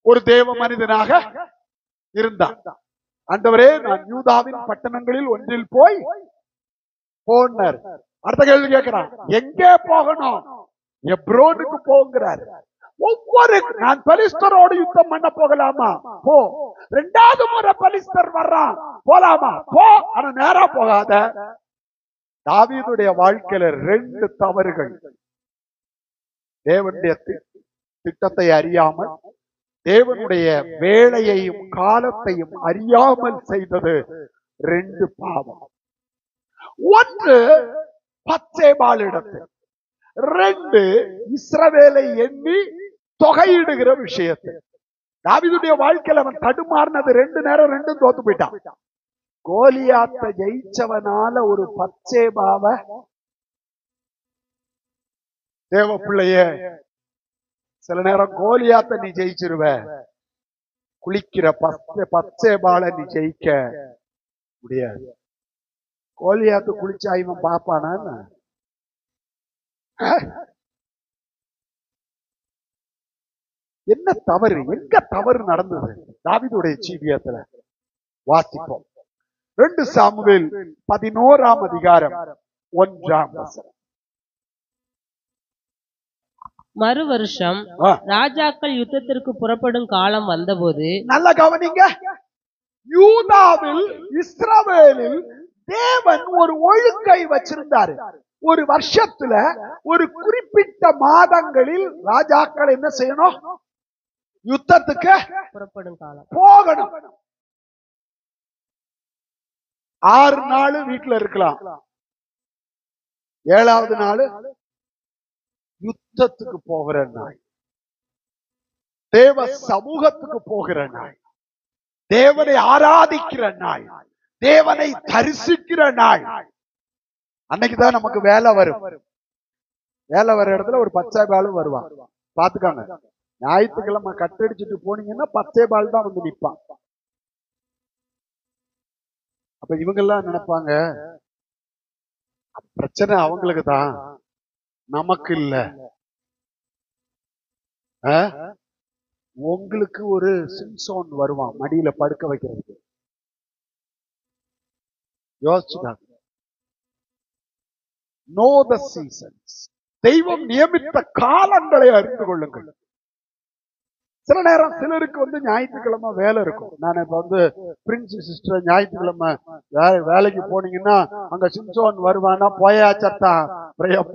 ஒரு தேவ மனிதனாக இருந்தார். ஆண்டவரே, நான் யூதாவின் பட்டணங்களில் ஒன்றில் போய் போனார். அடுத்த கேள்வி கேட்கிறான், எங்கே போகணும்? எப்ரோனுக்கு போகிறார். ஒவ்வொரு, நான் பலிஸ்தரோடு யுத்தம் பண்ண போகலாமா? போ. 2வது முறை பலிஸ்தர் வர்றான், போலாமா? போ. ஆனா நேரா போகாத. தாவீதுடைய வாழ்க்கையில 2 தவறுகள். தேவனுடைய திட்டத்தை அறியாமல், தேவனுடைய வேளையையும் காலத்தையும் அறியாமல் செய்தது 2 பாவம். ஒன்று பத்சேபாளிடத்தில், 2 இஸ்ரவேலை எண்ணி தொகையிடுகிற விஷயத்தை. தாவீதுடைய வாழ்க்கையில அவன் தடுமாறினது 2 நேரம் 2 தோத்து போயிட்டான். கோலியாத்தை ஜெயிச்சவனால ஒரு பத்சேபாவ தேவ பிள்ளைய, சில நேரம் கோலியாத்தை நீ ஜெயிச்சிருவ, குளிக்கிற பத்சேபால நீ ஜெயிக்க முடியாது. கோலியாத்து குளிச்சா இவன் பாப்பானா? என்ன தவறு, எங்க தவறு நடந்தது தாவீதுடைய ஜீவியத்துல? வாசிப்போம். 2 சாமுவேல் 11ஆம் அதிகாரம் 1ஆம் வசனம். மறு வருஷம் ராஜாக்கள் யுத்தத்திற்கு புறப்படும் காலம் வந்தபோது, நல்ல கவனிங்க, யூதாவில், இஸ்ரவேலில் தேவன் ஒரு ஒழுங்கை வச்சிருந்தாரு. ஒரு வருஷத்துல ஒரு குறிப்பிட்ட மாதங்களில் ராஜாக்கள் என்ன செய்யணும்? யுத்தத்துக்கு புறப்படும் காலம் போகணும். 6 நாள் வீட்டுல இருக்கலாம், 7வது நாள் யுத்தத்துக்கு போகிற நாள், தேவ சமூகத்துக்கு போகிற நாள், தேவனை ஆராதிக்கிற நாள், தேவனை தரிசிக்கிற நாள். அன்னைக்குதான் நமக்கு வேலை வரும். வேலை வர இடத்துல ஒரு பச்சை பாலும் வருவான். பாத்துக்காங்க, ஞாயிற்றுக்கிழமை கட்டடிச்சுட்டு போனீங்கன்னா பச்சை பால் தான் வந்து நிற்பான். அப்ப இவங்க எல்லாம் நினைப்பாங்க, பிரச்சனை அவங்களுக்கு தான், நமக்கு இல்ல. உங்களுக்கு ஒரு சிம்சோன் வருவான் மடியில படுக்க வைக்கிறதுக்கு. யோசிச்சுக்காங்க. Know the seasons. தெய்வம் நியமித்த காலங்களை அறிந்து கொள்ளுங்கள். சில நேரம் சிலருக்கு ஞாயிற்றுக்கிழமை வேலை இருக்கும். நான் இப்ப பிரின்ஸ் சிஸ்டர் ஞாயிற்றுக்கிழமை வேலைக்கு போனீங்கன்னா அங்க சிம்சோன் வருவானா, போயாச்சத்தா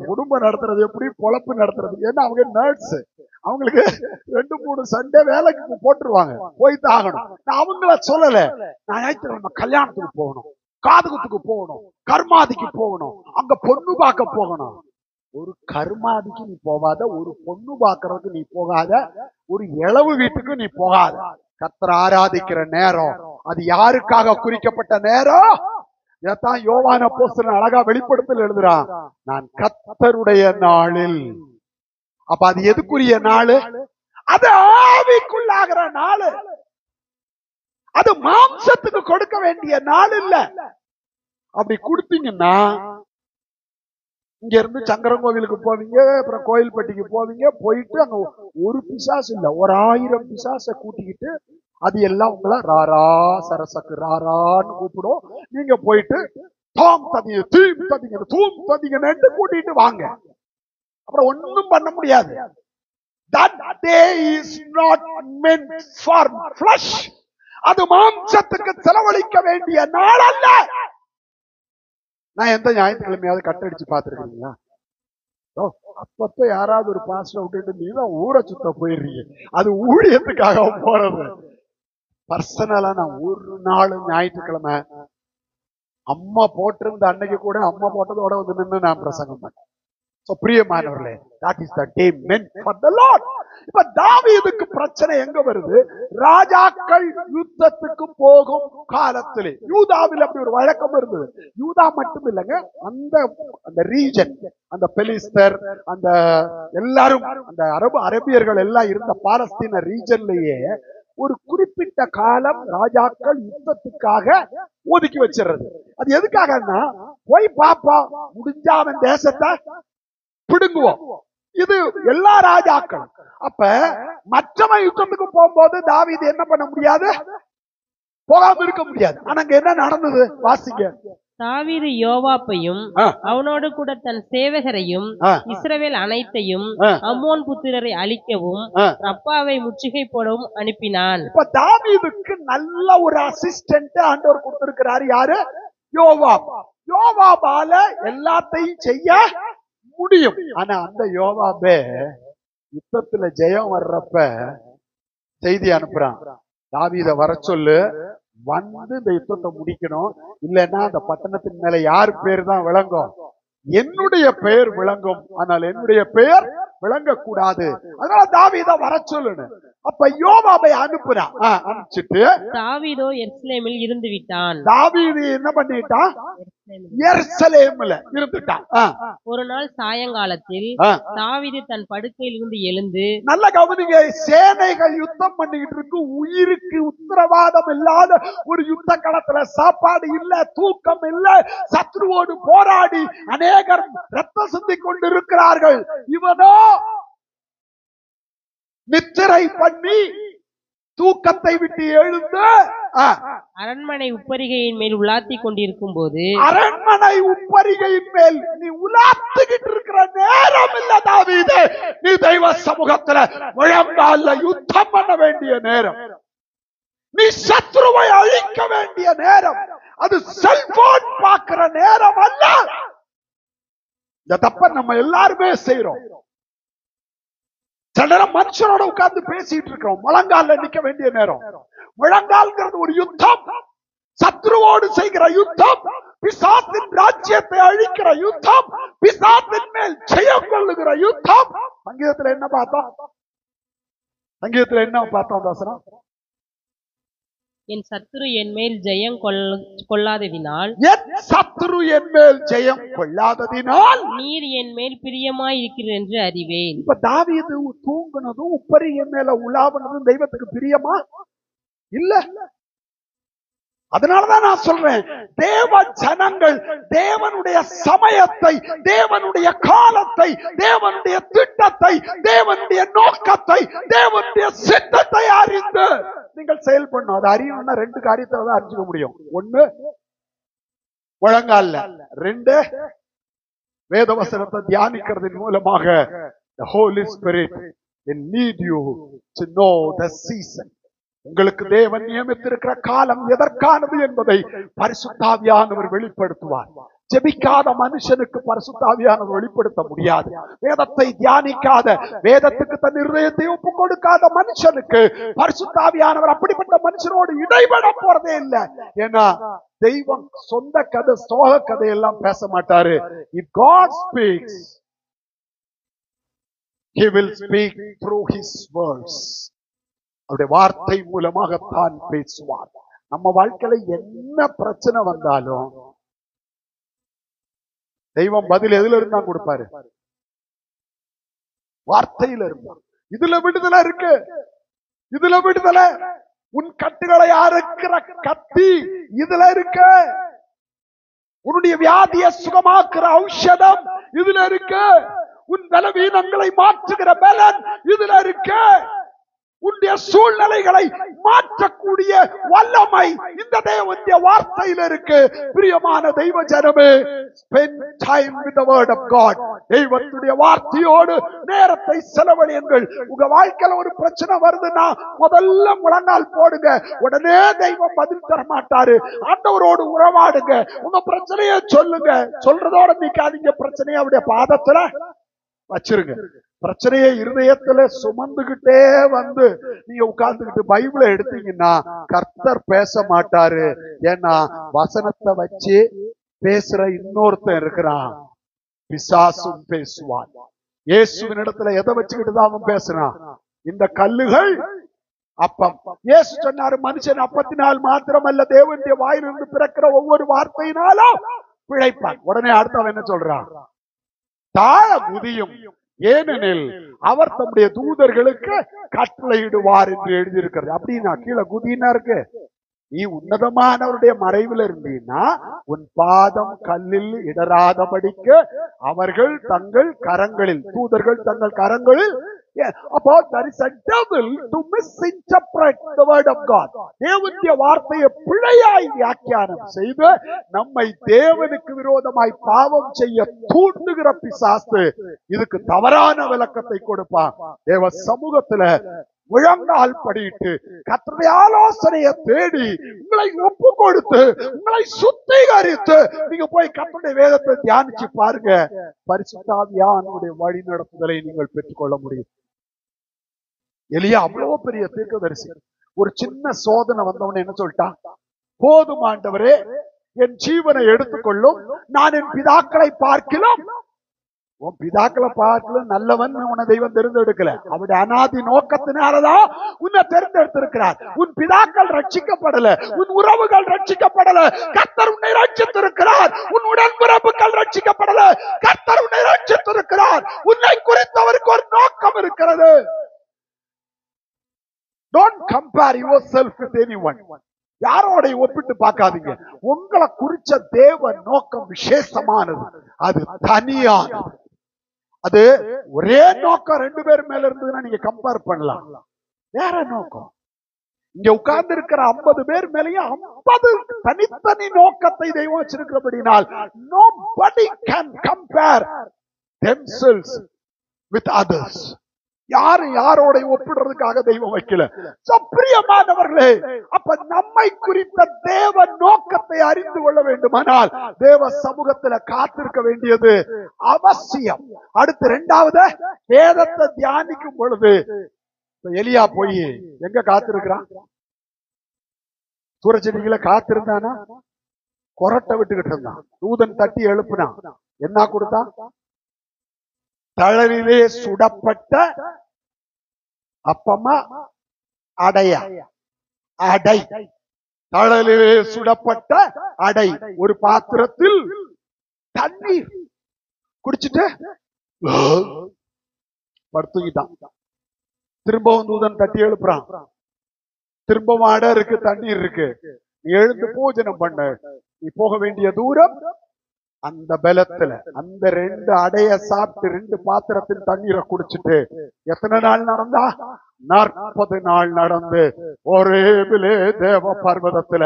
குடும்பம் நடத்துறது எப்படி, பொழப்பு நடத்துறது. ஏன்னா அவங்க நர்ஸ், அவங்களுக்கு 2-3 சண்டே வேலைக்கு போட்டுருவாங்க, போய்தான் ஆகணும். நான் அவங்கள சொல்லல, நான் ஞாயிற்றுக்கிழமை கல்யாணத்துக்கு போகணும், காதுகுத்துக்கு போகணும், கர்மாதிக்கு போகணும், அங்க பொண்ணு பார்க்க போகணும். ஒரு கர்மாதிக்கு நீ போகாத, ஒரு பொண்ணு பார்க்கறதுக்கு நீ போகாத, ஒரு இளவு வீட்டுக்கு நீ போகாத. கர்த்தரை ஆராதிக்கிற நேரம் அது யாருக்காக குறிக்கப்பட்ட நேரம்? இதைத்தான் யோவான் அப்போஸ்தலன் அழகா வெளிப்படுத்தல் எழுதுறான், நான் கர்த்தருடைய நாளில். அப்ப அது எதுக்குரிய நாள்? அது ஆவிக்குள்ளாகிற நாள், அது மாம்சத்துக்கு கொடுக்க வேண்டிய நாள் இல்ல. அப்படி கொடுத்தீங்கன்னா இங்க இருந்து சங்கரங்கோவிலுக்கு போவீங்க, அப்புறம் கோயில்பட்டிக்கு போவீங்க, போயிட்டு அங்க ஒரு பிசாசு இல்ல, 1000 பிசாசை கூட்டிக்கிட்டு அது எல்லாம் உங்களை ராரா சரசக்கு ராரான்னு கூப்பிடும். நீங்க போயிட்டு தாம் ததிங்க, தீம் ததிங்க, தூம் ததிங்கன்னு கூட்டிட்டு வாங்க. அப்புறம் ஒண்ணும் பண்ண முடியாது. That day is not meant for flesh. அது மாம்சத்துக்கு செலவழிக்க வேண்டிய நாள் அல்ல. நான் எந்த ஞாயிற்றுக்கிழமையாவது கட்டடிச்சு பார்த்திருக்கீங்களா? அப்பப்ப யாராவது ஒரு பாஸ்டர் விட்டுட்டு நீதான் ஊரை சுத்த போயிடுறீங்க. அது ஊழியத்துக்காக போறது. பர்சனலா நான் ஒரு நாள் ஞாயிற்றுக்கிழமை அம்மா போட்டிருந்த அன்னைக்கு கூட அம்மா போட்டதோட நின்று நான் பிரசங்கம் பண்ணேன். பிரியமானவர்களே, that is the day meant for the Lord. இப்ப தாவீதுக்கு பிரச்சனை எங்க வருது? ராஜாக்கள் யுத்தத்துக்கு போகும் காலத்திலே யூதாவில் அப்படி ஒரு வழக்கம் இருந்தது. யூதா மட்டும் இல்லைங்க, அந்த ரீஜன், அந்த பெலிஸ்தர், அந்த எல்லாரும், அந்த அரபியர்கள் எல்லாம் இருந்த பாலஸ்தீன ரீஜன்லயே ஒரு குறிப்பிட்ட காலம் ராஜாக்கள் யுத்தத்துக்காக ஒதுக்கி வச்சிடுறது. அது எதுக்காகன்னா, போய் பாப்பா முடிஞ்சா அவன் தேசத்தை பிடுங்குவோம். இது எல்லா ராஜாக்கள். அப்ப மற்றவன் யுத்தத்துக்கு போகும்போது தாவீது என்ன பண்ண முடியாது? போகாம இருக்க முடியாது. ஆனா அங்க என்ன நடந்தது வாசிங்க. தாவீது யோவாப்பையும் அவனோடு கூட தன் சேவகரையும் இஸ்ரவேல் அனைத்தையும் அம்மோன் புத்திரரை அழிக்கவும் ரப்பாவை முற்றுகை போடவும் அனுப்பினான். இப்ப தாவீதுக்கு நல்ல ஒரு அசிஸ்டன்ட் ஆண்டவர் கொடுத்திருக்கிறாரு. யாரு? யோவாப். யோவாபால எல்லாத்தையும் செய்ய முடியும். ஆனா அந்த யோவாபே யுத்தத்துல ஜெயம் வர்றப்ப செய்தி அனுப்புறான், தாவீத வர சொல்லு, இந்த யுத்தத்தை முடிக்கணும், இல்லைன்னா அந்த பட்டணத்தின் மேல யார் பேர் தான் விளங்கும்? என்னுடைய பெயர் விளங்கும், ஆனால் என்னுடைய பெயர் விளங்கக்கூடாது. அதனால தாவீத வர சொல்லுன்னு. அப்ப யோவாபை அனுப்புறான். அனுப்பிச்சிட்டு தாவீதோ எருசலேமில் இருந்து விட்டான். தாவீது என்ன பண்ணிட்டான்? எருசலேம்ல இருந்துட்டான். ஒரு நாள் சாயங்காலத்தில் தாவீது தன் படுக்கையில் இருந்து எழுந்து, நல்ல கவனிங்க, சேனைகள் யுத்தம் பண்ணிக்கிட்டு இருக்கு, உயிருக்கு உத்தரவாதம் இல்லாத ஒரு யுத்த களத்துல சாப்பாடு இல்ல, தூக்கம் இல்ல, சத்ருவோடு போராடி அநேகர் ரத்தம் சிந்திக் கொண்டிருக்கிறார்கள். இவனோ நித்திரை பண்ணி தூக்கத்தை விட்டு எழுந்து அரண்மனை உப்பரிகையின் மேல் உலாத்தி கொண்டிருக்கும் போது, அரண்மனை உப்பரிகையின் மேல் நீ உலாத்திக்கிட்டு இருக்கிற நேரம் இல்ல தாவீதே, நீ தெய்வ சமூகத்துல முழங்கால யுத்தம் பண்ண வேண்டிய நேரம். நீ சத்ருவை அழிக்க வேண்டிய நேரம். அது செல்போன் பார்க்கிற நேரம் அல்ல. இந்த தப்ப நம்ம எல்லாருமே செய்யறோம். சில நேரம் மனுஷனோட உட்கார்ந்து பேசிட்டு இருக்கிறோம். முழங்கால நிக்க வேண்டிய நேரம். முழங்கால்ங்கிறது ஒரு யுத்தம். சத்ருவோடு செய்கிற யுத்தம், பிசாசின் ராஜ்யத்தை அழிக்கிற யுத்தம், பிசாசின் மேல் ஜெயம் கொள்ளுகிற யுத்தம். சங்கீதத்துல என்ன பார்த்தோம்? சங்கீதத்துல என்ன பார்த்தோம் தாசனா? என் சத்துரு என் மேல் ஜெயம் கொள்ளாததினால், என் சத்துரு என் மேல் ஜெயம் கொள்ளாததினால் நீர் என் மேல் பிரியமாய் இருக்கிறீர் என்று அறிவேன். இப்ப தாவீது தூங்குனதும் உப்பரி என் மேல உலாவுனதும் தெய்வத்துக்கு பிரியமா இல்ல. அதனாலதான் நான் சொல்றேன், தேவ ஜனங்கள் தேவனுடைய சமயத்தை, தேவனுடைய காலத்தை, தேவனுடைய திட்டத்தை, தேவனுடைய நோக்கத்தை, தேவனுடைய சித்தத்தை அறிந்து நீங்கள் செயல்படணும். அது அறியணும்னா ரெண்டு காரியத்தை தான் அறிஞ்சுக்க முடியும். ஒண்ணு முழங்கால்ல, ரெண்டு வேதவசனத்தை தியானிக்கிறதன் மூலமாக. The Holy Spirit will lead you to know the season. உங்களுக்கு தேவன் நியமித்திருக்கிற காலம் எதற்கானது என்பதை பரிசுத்த ஆவியானவர் வெளிப்படுத்துவார். ஜெபிக்காத மனுஷனுக்கு பரிசுத்த ஆவியானவர் வெளிப்படுத்த முடியாது. வேதத்தை தியானிக்காத, வேதத்துக்கு தன் இருதயத்தை ஒப்பு கொடுக்காத மனுஷனுக்கு பரிசுத்த ஆவியானவர் அப்படிப்பட்ட மனுஷனோடு இடைபட போறதே இல்லை. ஏன்னா தெய்வம் சொந்த கதை, சோக கதையெல்லாம் பேச மாட்டாரு. If God speaks, He will speak through His words. அவருடைய வார்த்தை மூலமாகத்தான் பேசுவார். நம்ம வாழ்க்கையில என்ன பிரச்சனை வந்தாலும் தெய்வம் பதில் எதுல இருந்தா கொடுப்பாரு? வார்த்தையில இருந்தா. இதுல விடுதலை இருக்கு, இதுல விடுதலை. உன் கட்டுகளை அறுக்கிற கத்தி இதுல இருக்கு. உன்னுடைய வியாதியை சுகமாக்குற ஔஷதம் இதுல இருக்கு. உன் பலவீனங்களை மாற்றுகிற பலன் இதுல இருக்கு. உன்னுடைய சூழ்நிலைகளை மாற்றக்கூடிய வல்லமை இந்த தேவனுடைய வார்த்தையில் இருக்கு. பிரியமான தெய்வ ஜனமே, spend time with the word of God. தெய்வத்துடைய வார்த்தையோடு நேரத்தை செலவழியுங்கள். உங்க வாழ்க்கையில ஒரு பிரச்சனை வருதுன்னா முதல்ல முழங்கால் போடுங்க. உடனே தெய்வம் பதில் தர மாட்டாரு. ஆண்டவரோடு உறவாடுங்க. உங்க பிரச்சனையை சொல்லுங்க. சொல்றதோட நிக்காதீங்க. பிரச்சனையை அவருடைய பாதத்துல வச்சிருங்க. பிரச்சனையை இருதயத்துல சுமந்துகிட்டே வந்து நீங்க உட்கார்ந்துகிட்டு பைபிளை எடுத்தீங்கன்னா கர்த்தர் பேச மாட்டாரு. ஏன்னா வசனத்தை வச்சு பேசுற இன்னொருத்தன் இருக்கிறான், பிசாசும் பேசுவான். இயேசுவின் இடத்துல எதை வச்சுக்கிட்டு தான் அவன் பேசுறான்? இந்த கல்லுகள் அப்பம். இயேசு சொன்னாரு, மனுஷன் அப்பத்தினால் மாத்திரமல்ல தேவனுடைய வாயிலிருந்து பிறக்கிற ஒவ்வொரு வார்த்தையினாலும் பிழைப்பான். உடனே அடுத்தவன் என்ன சொல்றான்? தாழ குதியும், ஏனெனில் அவர் தம்முடைய தூதர்களுக்கு கட்டளையிடுவார் என்று எழுதியிருக்கிறது. அப்படின்னா கீழே குதினா இருக்கு. நீ உன்னதமானவருடைய மறைவில் இருந்தீன்னா உன் பாதம் கல்லில் இடராதபடிக்கு அவர்கள் தங்கள் கரங்களில், தூதர்கள் தங்கள் கரங்களில். அப்போ there is a devil to misinterpret the word of God. தேவனுடைய வார்த்தையை பிழையாய் வியாக்கியானம் செய்து நம்மை தேவனுக்கு விரோதமாய் பாவம் செய்ய தூண்டுகிற பிசாசு இதுக்கு தவறான விளக்கத்தை கொடுப்பான். தேவ சமூகத்துல முழங்கால் படிட்டு கர்த்தருடைய ஆலோசனையை தேடி உங்களை ஒப்பு கொடுத்து உங்களை சுத்திகரித்து நீங்க போய் கர்த்தருடைய வேதத்தை தியானிச்சு பாருங்க. பரிசுத்த ஆவியானவருடைய வழி நடத்துதலை நீங்கள் பெற்றுக்கொள்ள முடியும். எலியா அவ்வளவு பெரிய தீர்க்கதரிசி. ஒரு சின்ன சோதனை வந்தவன என்ன சொல்லிட்டான்? போதும் ஆண்டவரே, என் ஜீவனை எடுத்துக்கொள்ளும், நான் என் பிதாக்களை பார்க்கலாம். உன் பிதாக்களை பார்க்கலாம் நல்லவன் உன்னை தெய்வம் தேர்ந்தெடுக்கல. அவருடைய அநாதி நோக்கத்தினாலதான் உன்னை தேர்ந்தெடுத்திருக்கிறார். உன் பிதாக்கள் ரட்சிக்கப்படல, உன் உறவுகள் ரட்சிக்கப்படல, கர்த்தர் உன்னை ரட்சித்திருக்கிறார். உன் உடன்பிறப்புகள் ரட்சிக்கப்படல, கர்த்தர் உன்னை ரட்சித்திருக்கிறார். உன்னை குறித்தவருக்கு ஒரு நோக்கம் இருக்கிறது. Don't compare yourself with anyone. யாரோட ஒப்பிட்டு பார்க்காதீங்க. உங்களை குறிச்ச தேவ நோக்கம் விசேஷமானது, அது தனியானது. அது ஒரே நோக்கம் ரெண்டு பேர் மேல இருந்ததுன்னா நீங்க கம்பேர் பண்ணலாம். வேற நோக்கம். இங்க உட்கார்ந்து இருக்கிற 50 பேர் மேலேயும் 50 தனித்தனி நோக்கத்தை தெய்வம் வச்சிருக்கிறபடினால் nobody can compare themselves with others. யாரு யாரோட ஒப்பிடுறதுக்காக தெய்வம் வைக்கல. பிரியமானவர்களே, அப்ப நம்மை குறித்த தேவ நோக்கத்தை அறிந்து கொள்ள வேண்டுமானால் தேவ சமூகத்துல காத்திருக்க வேண்டியது அவசியம். அடுத்து இரண்டாவது, வேதத்தை தியானிக்கும் பொழுது எலியா போய் எங்க காத்திருக்கிறான்? சூரச்செடிகளை காத்திருந்தானா? கொரட்டை விட்டுக்கிட்டு இருந்தான். தூதன் தட்டி எழுப்புனான். என்ன கொடுத்தான்? தழலிலே சுடப்பட்ட அப்பமா அடையா அடை, தழலிலே சுடப்பட்ட அடை, ஒரு பாத்திரத்தில் தண்ணீர் குடிச்சிட்டு படுத்துக்கிட்டான். திரும்பவும் தூதன் தட்டி எழுப்புறான். திரும்பவும் அடை இருக்கு, தண்ணீர் இருக்கு, நீ எழுந்து பூஜனம் பண்ண. நீ போக வேண்டிய தூரம் அந்த பலத்துல அந்த 2 அடைய சாப்பிட்டு 2 பாத்திரத்தின் தண்ணீரை குடிச்சிட்டு எத்தனை நாள் நடந்தா? 40 நாள் நடந்து ஒரேபிலே தேவ பர்வதத்துல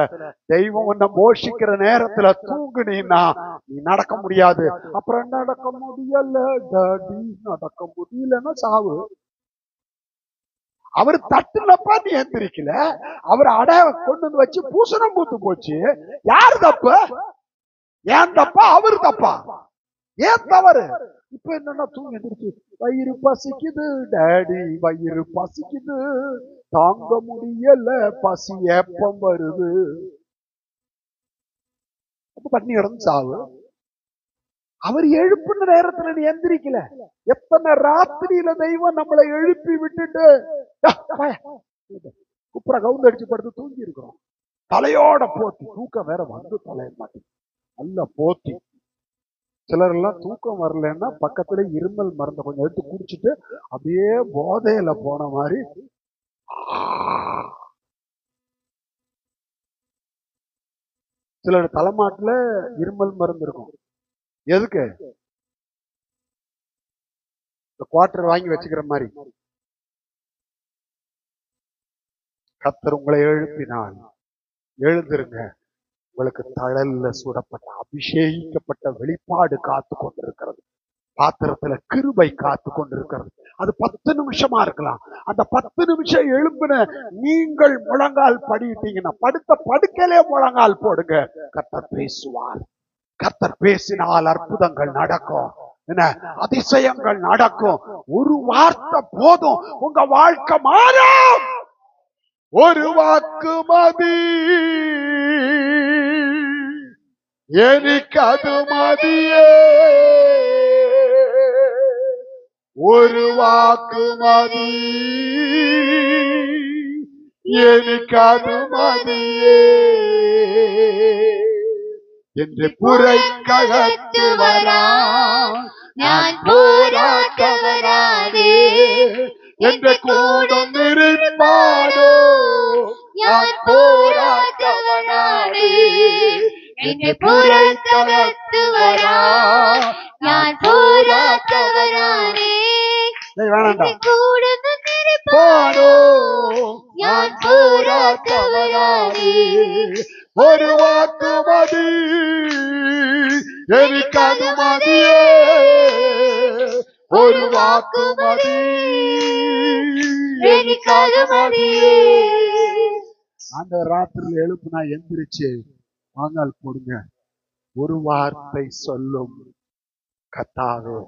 தெய்வம் உன்னை போஷிக்கிற நேரத்துல தூங்குனீன்னா நீ நடக்க முடியாது. அப்புறம் நடக்க முடியல, நடக்க முடியலன்னா சாவு. அவர் தட்டுலப்பா நீ எந்திரிக்கல, அவர் அடைய கொண்டு வந்து வச்சு பூசணம் பூத்து போச்சு. யாரு தப்பு? ஏன் தப்பா? அவரு தப்பா? ஏன் தவறு? இப்ப என்னன்னா தூங்கி எந்திரிச்சு வயிறு பசிக்குது டாடி, வயிறு பசிக்குது, தாங்க முடியல, பசி ஏப்பம் வருது, பண்ணி கிடந்து சாவு. அவர் எழுப்புன நேரத்துல நீ எந்திரிக்கல. எத்தனை ராத்திரியில தெய்வம் நம்மளை எழுப்பி விட்டுட்டு குப்புற கவுந்து அடிச்சு படுத்து தூங்கி இருக்கிறோம். தலையோட போத்தி, தூக்கம் வேற வந்து தலைய மாட்டேன், நல்ல போத்தி. சிலர் எல்லாம் தூக்கம் வரலன்னா பக்கத்துல இருமல் மருந்தை கொஞ்சம் எடுத்து குடிச்சிட்டு அப்படியே போதையில போன மாதிரி சிலர் தலைமாட்டுல இருமல் மருந்து இருக்கும். எதுக்கு? குவார்டர் வாங்கி வச்சுக்கிற மாதிரி. கர்த்தர் உங்களை எழுப்பினால் எழுந்திருங்க. உங்களுக்கு தழல்ல சுடப்பட்ட அபிஷேகிக்கப்பட்ட வெளிப்பாடு காத்து கொண்டிருக்கிறது. பாத்திரத்துல கிருபை காத்து கொண்டிருக்கிறது. அது 10 நிமிஷமா இருக்கலாம். அந்த 10 நிமிஷம் எழுப்புன நீங்கள் முழங்கால் படிட்டீங்கன்னா படுத்த படுக்கையிலே முழங்கால் போடுங்க. கர்த்தர் பேசுவார். கர்த்தர் பேசினால் அற்புதங்கள் நடக்கும், என்ன அதிசயங்கள் நடக்கும். ஒரு வார்த்தை போதும், உங்க வாழ்க்கை மாறும். ஒரு வாக்கு மதி, எனக்கு அது மதியே. ஒரு வாக்கு மதி, எனக்கு அது மதியே என்று புரை ககத்து வரா நான் போராட்டவராதே என்று கூடும் இருப்பானோ நான் போராட்டவனானே என்று புரை ககத்து வரா நான் போராட்டவரானே கூடும் இருப்பானோ நான் போராட்டவரானே. ஒரு வாக்கு மதி, எனக்கு அது மதியே. ஒரு வாக்கு மதி, எனக்கு அது மதியே. அந்த ராத்திரியில் எழுப்புனா எந்திரிச்சு வாங்கால் போடுங்க. ஒரு வார்த்தை சொல்லும், கர்த்தாவே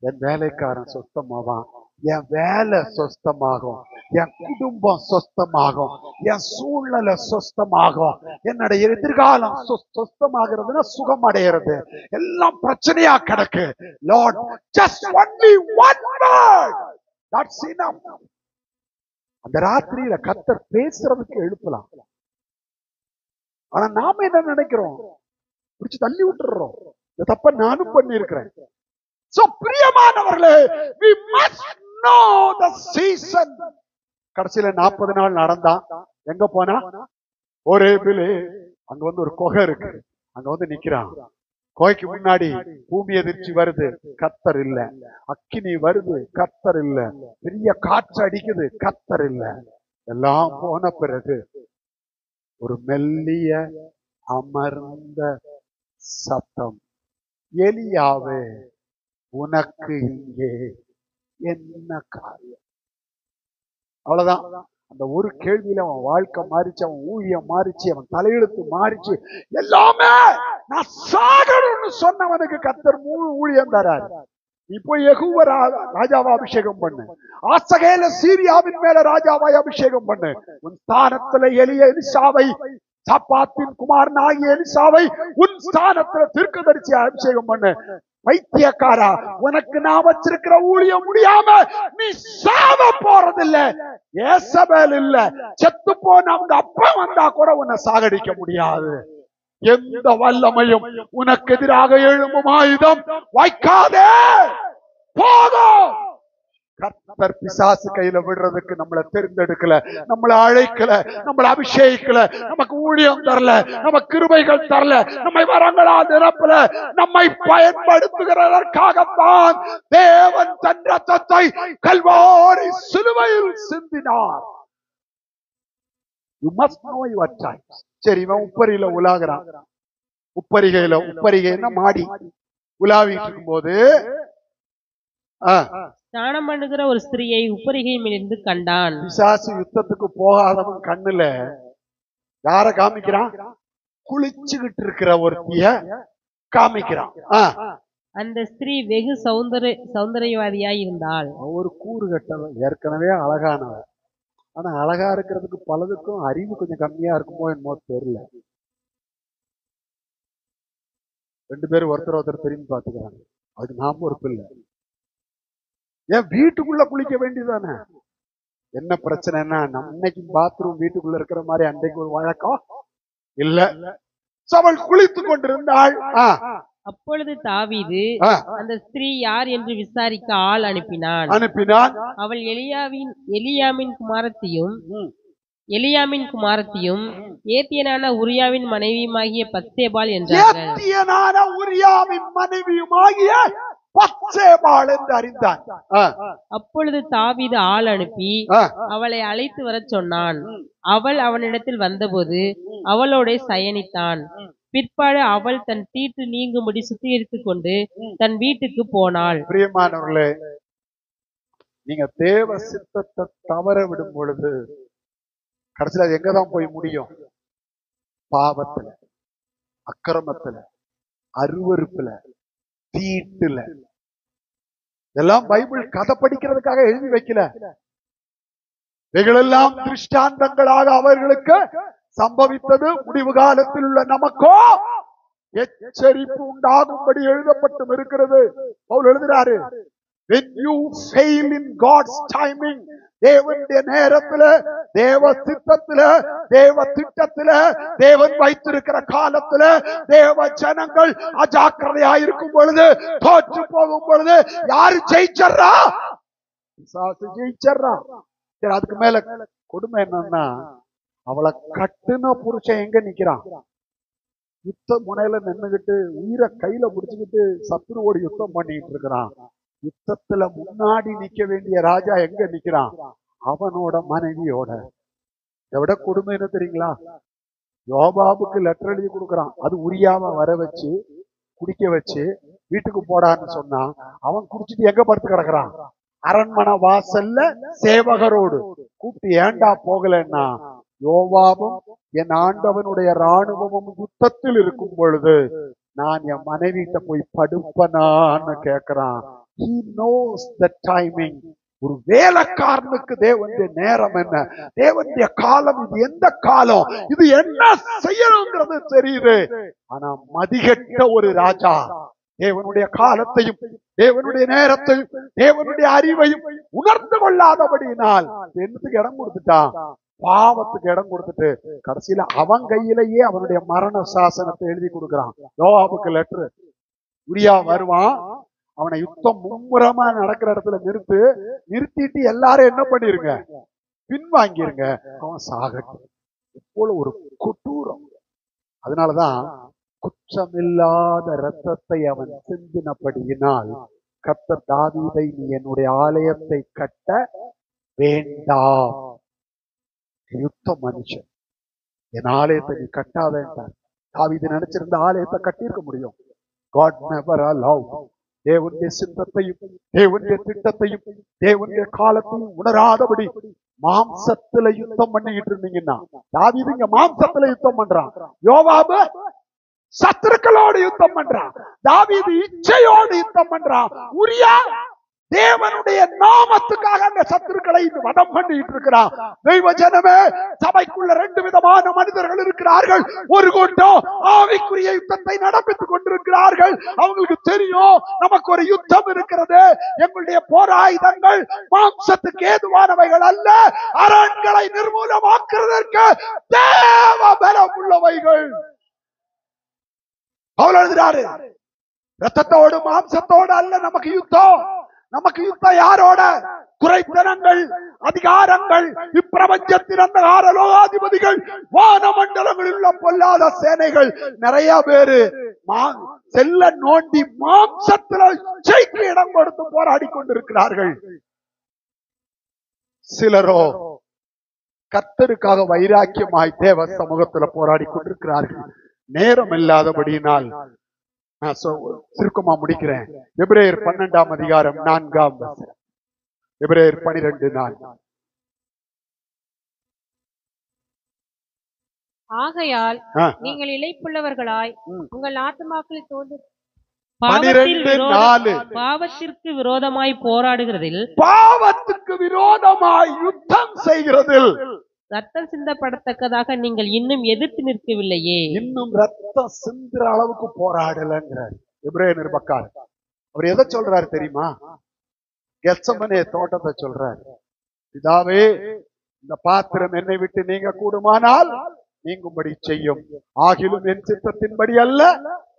என் வேலைக்காரன் சொஸ்தமாவான், என் வேலை சொஸ்தமாகும், என் குடும்பம் சொஸ்தமாகும், என் சூழ்நிலை சொஸ்தமாகும், என்னுடைய எதிர்காலம் சொஸ்தமாகிறதுனா சுகம் அடைகிறது. எல்லாம் பிரச்சனையா கிடக்கு. Lord, just only one word, that's enough. அந்த ராத்திரியில கர்த்தர் பேசுறதுக்கு எழுப்பலாம். ஆனா நாம என்ன நினைக்கிறோம்? பிடிச்சு தள்ளி விட்டுறோம். இந்த தப்ப நானும் பண்ணி இருக்கிறேன். So பிரியமானவர்களே, we must know the season. கடைசியில 40 நாள் நடந்தான். எங்க போனா? ஒரேபிலே. அங்க வந்து ஒரு குகை இருக்கு, அங்க வந்து நிக்கிறான். குகைக்கு முன்னாடி பூமி எதிர்ச்சி வருது, கர்த்தர் இல்ல. அக்கினி வருது, கர்த்தர் இல்ல. பெரிய காற்று அடிக்குது, கர்த்தர் இல்ல. எல்லாம் போன பிறகு ஒரு மெல்லிய அமர்ந்த சத்தம், எலியாவே உனக்கு இங்கே என்ன காரியம்? அவ்வளவுதான். அந்த ஒரு கேள்வியில அவன் வாழ்க்கை மாறிச்சு, அவன் ஊழியம் மாறிச்சு, அவன் தலையெழுத்து மாறிச்சு. எல்லாமே நான் சாகணும்னு சொன்னவனுக்கு கர்த்தர் முழு ஊழியம் தராரு. இப்போ யெகூவா ராஜாவா அபிஷேகம் பண்ணு, ஆசகேல சீரியாவின் மேல ராஜாவாய் அபிஷேகம் பண்ணு. உன் ஸ்தானத்துல எலிசாவை, சாப்பாத்தின் குமாரனாகிய எலிசாவை உன் ஸ்தானத்துல தீர்க்கதரிசி அபிஷேகம் பண்ணு. பைத்தியக்காரா, உனக்கு நான் வச்சிருக்கிற ஊழியம் முடியாம நீ சாவ போறதில்ல. ஏசபேல் இல்ல, செத்து போன அவங்க அப்பா வந்தா கூட உன்னை சாகடிக்க முடியாது. எந்த வல்லமையும் உனக்கு எதிராக எழும்பும் ஆயுதம் வாய்க்காதே, போகும். கர்த்தர் பிசாசு கையில விடுறதுக்கு நம்மளை தேர்ந்தெடுக்கல, நம்மளை அழைக்கல, நம்மளை அபிஷேகிக்கல, நமக்கு ஊழியம் தரல, நம்ம கிருபைகள் தரல, நம்மை வரங்களா நிரப்பல. நம்மை பயன்படுத்துகிறதற்காகத்தான் தேவன் தன் ரத்தத்தை கல்வாரி சிலுவையில் சிந்தினார். You must know your time. சரி, இவன் உப்பரியில உலாகிறான். உப்பரிகைன்னா மாடி உலாவிட்டு இருக்கும் போது ஸ்நானம் பண்ணுகிற ஒரு ஸ்திரீயை உப்பரிகை மேலிருந்து கண்டான். பிசாசு யுத்தத்துக்கு போகாதவன் கண்ணுல யார காமிக்கிறான்? குளிச்சுக்கிட்டு இருக்கிற ஒருத்திய காமிக்கிறான். அந்த ஸ்திரீ வெகு சௌந்தரியவாதியாய் இருந்தாள். ஒரு கூறு கட்டவன், ஏற்கனவே அழகானவன். ஆனா அழகா இருக்கிறதுக்கு பலதுக்கும் அறிவு கொஞ்சம் கம்மியா இருக்குமோ என்னமோ தெரியல. ரெண்டு பேரும் ஒருத்தர் திரும்பி பாத்துக்கிறாங்க. அதுக்கு நான் பொறுப்பு இல்லை. ஏன் வீட்டுக்குள்ள குளிக்க வேண்டியதானே? என்ன பிரச்சனைன்னா, இன்னைக்கு பாத்ரூம் வீட்டுக்குள்ள இருக்கிற மாதிரி அன்றைக்கு ஒரு வழக்கம் இல்ல. அவள் குளித்து கொண்டிருந்தாள். அப்பொழுது தாவீது அந்த ஸ்திரீ யார் என்று விசாரிக்க ஆள் அனுப்பினான். அவள் எலியாமின் குமாரத்தியும் ஏத்தியனான உரியாவின் மனைவியுமாகிய பத்சேபாள் என்றார்கள். அப்பொழுது தாவீது ஆள் அனுப்பி அவளை அழைத்து வர சொன்னான். அவள் அவனிடத்தில் வந்தபோது அவளோட சயனித்தான். பிற்பாடு அவள் தன் தீட்டு நீங்கும்படி சுத்திகரித்துக் கொண்டு தன் வீட்டுக்கு போனாள். பிரியமானவர்களே, நீங்க தேவ சித்தத்தை தவற விடும் பொழுது கடைசியில அது எங்கதான் போய் முடியும்? பாவத்துல, அக்கிரமத்துல, அருவருப்புல, தீட்டுல. இதெல்லாம் பைபிள் கதை படிக்கிறதுக்காக எழுதி வைக்கல. இவைகளெல்லாம் திருஷ்டாந்தங்களாக அவர்களுக்கு சம்பவித்தது. முடிவு காலத்தில் உள்ள நமக்கோ எச்சரிப்பு உண்டாகும்படி எழுதப்பட்டும் இருக்கிறது. பவுல் எழுதுறாரு, when you fail in God's timing, தேவனுடைய நேரத்துல, தேவ சித்தத்துல, தேவ திட்டத்துல, தேவன் வைத்திருக்கிற காலத்துல தேவ ஜனங்கள் அஜாக்கிரதையாயிருக்கும் பொழுது, தோற்று போகும் பொழுது யாரு ஜெயிச்சர்றா? ஜெயிச்சர்றா. அதுக்கு மேல கொடுமை என்னன்னா, அவளை கட்டுன புருஷன் எங்க நிக்கிறான்? யுத்த முனையில நின்னுகிட்டு உயிரை கையில புடிச்சுக்கிட்டு சத்துருவோடு யுத்தம் பண்ணிட்டு இருக்கிறான். யுத்தத்துல முன்னாடி நிக்க வேண்டிய ராஜா எங்க நிக்கிறான்? அவனோட மனைவியோட. இதை விட கொடுமை என்ன தெரியுங்களா? யோபாபுக்கு லெட்டர் எழுதி கொடுக்குறான். அது உரியாம வர வச்சு குடிக்க வச்சு வீட்டுக்கு போடான்னு சொன்னா, அவன் குடிச்சிட்டு எங்க படுத்து கிடக்குறான்? அரண்மனை வாசல்ல சேவகரோடு. கூப்பிட்டு ஏண்டா போகலன்னா, யோவாபும் என் ஆண்டவனுடைய ராணுவமும் யுத்தத்தில் இருக்கும் பொழுது நான் என் மனைவிட்ட போய் படுப்பனான்னு கேட்கிறான். He knows the timing. ஒரு வேலைக்காரனுக்கு தேவனுடைய நேரம் என்ன, தேவனுடைய காலம், இது எந்த காலம், இது என்ன செய்யணுங்கிறது தெரியுது. ஆனா மதிகெட்ட ஒரு ராஜா தேவனுடைய காலத்தையும் தேவனுடைய நேரத்தையும் தேவனுடைய அறிவையும் உணர்ந்து கொள்ளாதபடியினால் என்னத்துக்கு இடம் கொடுத்துட்டான்? பாவத்துக்கு இடம் கொடுத்துட்டு கடைசியில அவன் கையிலேயே அவனுடைய மரண சாசனத்தை எழுதி கொடுக்கிறான். யோவாபுக்கு லெட்டர். உரியா வருவான், அவனை யுத்தம் மும்முரமா நடக்கிற இடத்துல நிறுத்திட்டு எல்லாரும் என்ன பண்ணிருங்க? பின்வாங்கிருங்க, அவன் சாகட்டும். போல ஒரு கொடூரம். அதனாலதான் குற்றமில்லாத இரத்தத்தை அவன் சிந்தினபடியினால் கர்த்தர் தாவீதை, நீ என்னுடைய ஆலயத்தை கட்ட வேண்டாம். யுத்த மனுஷன், என் ஆலயத்தை நீ கட்டாத என்றார். தாவீது நினைச்சிருந்த ஆலயத்தை கட்டியிருக்க முடியும். God never allowed. தேவனுடைய சித்தத்தையும் தேவனுடைய திட்டத்தையும் தேவனுடைய காலத்தையும் உணராதபடி மாம்சத்துல யுத்தம் பண்ணிக்கிட்டு இருந்தீங்கன்னா, தாவீது இங்க மாம்சத்துல யுத்தம் பண்றான், யோவாபு சத்துருக்களோடு யுத்தம் பண்றான், தாவீது இச்சையோடு யுத்தம் பண்றான், உரியா தேவனுடைய நாமத்துக்காக அந்த சத்துருக்களை வதம் பண்ணிட்டு இருக்கிறான். தெய்வ ஜனமே, சபைக்குள்ள ரெண்டு விதமான மனிதர்கள் இருக்கிறார்கள். ஒரு கூட்டம் ஆவிக்குரிய யுத்தத்தை நடப்பித்துக் கொண்டிருக்கிறார்கள். அவங்களுக்கு தெரியும் நமக்கு ஒரு யுத்தம் இருக்கிறது, எங்களுடைய போராயுதங்கள் மாம்சத்துக்கு ஏதுவானவைகள் அல்ல, அரண்களை நிர்மூலமாக்குவதற்கு தேவ பலம் உள்ளவைகள். பவுல் எழுதுறாரு, ரத்தத்தோடு மாம்சத்தோடு அல்ல நமக்கு யுத்தம். நமக்கு யுத்தம் யாரோட? குறைத்தனங்கள், அதிகாரங்கள், இப்பிரபஞ்சத்தின் அந்தகார லோகாதிபதிகள், வானமண்டலங்களில் உள்ள பொல்லாத சேனைகள். நிறைய பேரு செல்ல நோண்டி மாம்சத்தில் இச்சைக்கு இடம் கொடுத்து போராடி கொண்டிருக்கிறார்கள். சிலரோ கர்த்தருக்காக வைராக்கியமாய் தேவ சமூகத்தில் போராடி கொண்டிருக்கிறார்கள். நேரம் இல்லாதபடியினால் சுருக்கமா முடிக்கிறேன். எபிரேயர் 12ஆம் அதிகாரம் 4ஆம் வசனம். எபிரேயர் 12:4. ஆகையால் நீங்கள் இளைப்புள்ளவர்களாய் உங்கள் ஆத்துமாக்களை தோன்று 12:4. பாவத்திற்கு விரோதமாய் போராடுகிறதில், பாவத்துக்கு விரோதமாய் யுத்தம் செய்கிறதில் ரத்தம் சிந்தப்படத்தக்கதாக நீங்கள் இன்னும் எதிர்த்து நிற்கவில்லையே. இன்னும் ரத்தம் சிந்துற அளவுக்கு போராடலங்கிறார் எபிரேய நிருபக்காரர். அவர் எதை சொல்றாரு தெரியுமா? கெத்செமனே தோட்டத்தை சொல்றாரு. பிதாவே, இந்த பாத்திரம் என்னை விட்டு நீங்க கூடுமானால் நீங்கும்படி செய்யும், ஆகிலும் என் சித்தத்தின்படி அல்ல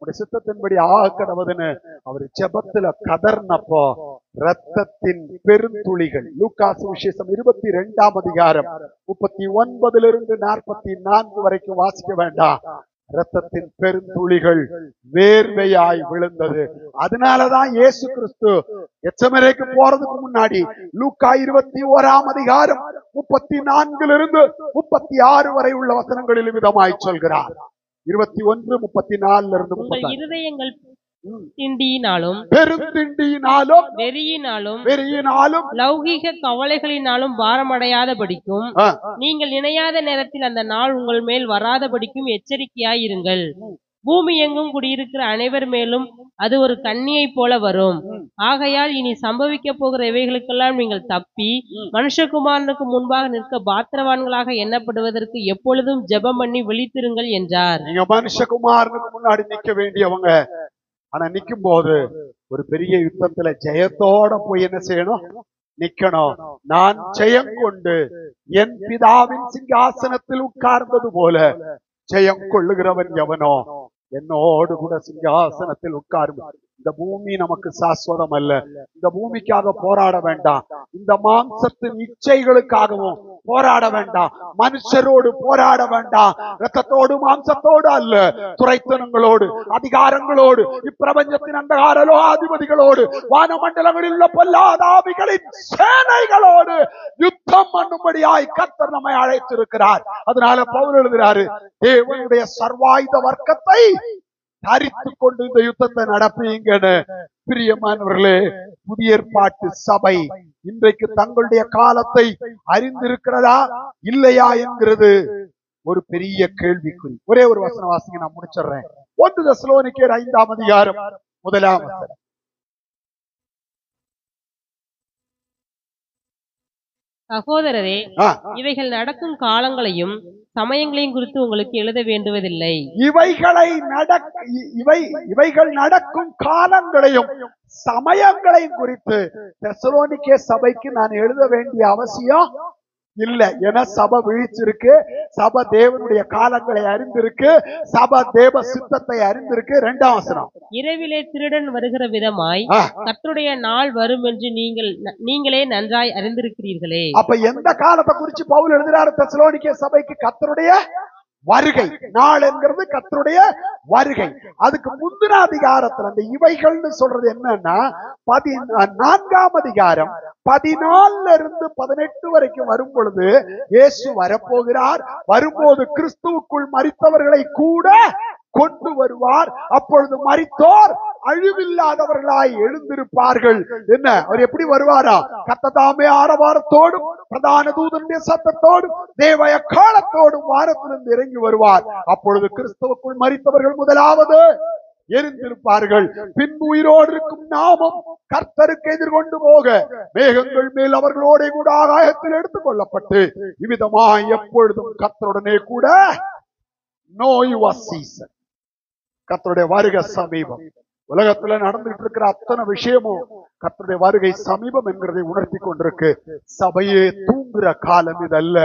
உடைய சித்தத்தின்படி ஆக கடவுதுன்னு அவர் ஜெபத்துல கதர்னப்போ ரத்தத்தின் பெருந்துளிகள். லூக்காசு விசேஷம் 22ஆம் அதிகாரம் 39 44 வரைக்கும் வாசிக்க வேண்டாம். ரத்தத்தின் பெருந்துளிகள் வேர்வையாய் விழுந்தது. அதனாலதான் இயேசு கிறிஸ்து கெத்செமனேக்கு போறதுக்கு முன்னாடி லூக்கா 21ஆம் அதிகாரம் 34 36 வரை உள்ள வசனங்களில் விதமாய் சொல்கிறார். 21, 34 உங்கள் இருதயங்கள் திண்டியினாலும் பெருந்திண்டியினாலும் வெறியினாலும் லௌகீக கவலைகளினாலும் பாரமடையாதபடிக்கும் நீங்கள் நினையாத நேரத்தில் அந்த நாள் உங்கள் மேல் வராதபடிக்கும் எச்சரிக்கையாயிருங்கள். பூமி எங்கும் குடியிருக்கிற அனைவர் மேலும் அது ஒரு கண்ணியை போல வரும். ஆகையால் இனி சம்பவிக்க போகிற இவைகளுக்கெல்லாம் நீங்கள் தப்பி மனுஷகுமாரனுக்கு முன்பாக நிற்க பாத்திரவான்களாக எண்ணப்படுவதற்கு எப்பொழுதும் ஜெபம் பண்ணி விழித்திருங்கள் என்றார். நீங்க மனுஷகுமாரனுக்கு முன்னாடி நிக்க வேண்டியவங்க. ஆனா நிக்கும் போது ஒரு பெரிய யுத்தத்துல ஜெயத்தோட போய் என்ன செய்யணும்? நிக்கணும். நான் ஜெயம் கொண்டு என் பிதாவின் சிங்காசனத்தில் உட்கார்ந்தது போல ஜெயம் கொள்ளுகிறவன் எவனோ என்னோடு கூட சிங்காசனத்தில் உட்காரும். இந்த பூமி நமக்கு சாஸ்வதம் அல்ல. இந்த பூமிக்காக போராட வேண்டாம். இந்த மாம்சத்தின் இச்சைகளுக்காகவும் போராட வேண்டாம். மனுஷரோடு போராட வேண்டாம். ரத்தத்தோடு மாம்சத்தோடு அல்ல, துரைத்தனங்களோடு, அதிகாரங்களோடு, இப்பிரபஞ்சத்தின் அந்தகார லோகாதிபதிகளோடு, வானமண்டலங்களில் உள்ள பொல்லாத ஆவிகளின் சேனைகளோடு யுத்தம் பண்ணும்படியாய் கர்த்தர் நம்மை அழைத்திருக்கிறார். அதனால பவுல் எழுதுகிறாரு, தேவனுடைய சர்வாயுத வர்க்கத்தை தரித்து கொண்டு இந்த யுத்தத்தை நடப்பீங்கன்னு. பிரியமானவர்களே, புதிய ஏற்பாட்டு சபை இன்றைக்கு தங்களுடைய காலத்தை அறிந்திருக்கிறதா இல்லையா என்கிறது ஒரு பெரிய கேள்விக்குறி. ஒரே ஒரு வசன வாசிங்க, நான் முடிச்சிடுறேன். 1 தெசலோனிக்கேயர் 5ஆம் அதிகாரம் 1ஆம் வசனம். சகோதரரே, இவைகள் நடக்கும் காலங்களையும் சமயங்களையும் குறித்து உங்களுக்கு எழுத வேண்டுவதில்லை. இவைகள் நடக்கும் காலங்களையும் சமயங்களையும் குறித்து தெசலோனிக்கே சபைக்கு நான் எழுத வேண்டிய அவசியம் இல்ல. ஏன்னா சபை விழிச்சிருக்கு, சபை தேவனுடைய காலங்களை அறிந்திருக்கு, சபை தேவ சித்தத்தை அறிந்திருக்கு. 2ஆம் வசனம், இரவிலே திருடன் வருகிற விதமாய் கர்த்தருடைய நாள் வரும் என்று நீங்களே நன்றாய் அறிந்திருக்கிறீர்களே. அப்ப எந்த காலத்தை குறிச்சு பவுல் எழுதுறாரு தெசலோனிக்கே சபைக்கு? கர்த்தருடைய வருகை. நாள் என்கிறது கர்த்தருடைய வருகை. அதுக்கு முந்தின அதிகாரத்துல அந்த இவைகள்னு சொல்றது என்னன்னா 14ஆம் அதிகாரம் 14 18 வரைக்கும் வரும் பொழுது இயேசு வரப்போகிறார். வரும்போது கிறிஸ்துவுக்குள் மரித்தவர்களை கூட கொண்டு வருவார். அப்பொழுது மரித்தோர் அழிவில்லாதவர்களாய் எழுந்திருப்பார்கள். என்ன, அவர் எப்படி வருவாரா? கர்த்ததாமே ஆரவாரத்தோடும் பிரதான தூதனுடைய சத்தத்தோடும் தேவ எக்காளத்தோடும் வானத்திலிருந்து இறங்கி வருவார். அப்பொழுது கிறிஸ்துவுக்குள் மரித்தவர்கள் முதலாவது எரிந்திருப்பார்கள். பின்பு உயிரோடு இருக்கும் நாமும் கர்த்தருக்கு எதிர்கொண்டு போக மேகங்கள் மேல் அவர்களோட கூட ஆகாயத்தில் எடுத்துக் கொள்ளப்பட்டு இவ்விதமாய் எப்பொழுதும் கர்த்தருடனே கூட நோ யுவர் சீசன். கர்த்தருடைய வருகை சமீபம். உலகத்துல நடந்துட்டு இருக்கிற அத்தனை விஷயமும் கர்த்தருடைய வருகை சமீபம் என்கிறதை உணர்த்தி கொண்டிருக்கு. சபையே தூங்குற காலம் இதல்ல,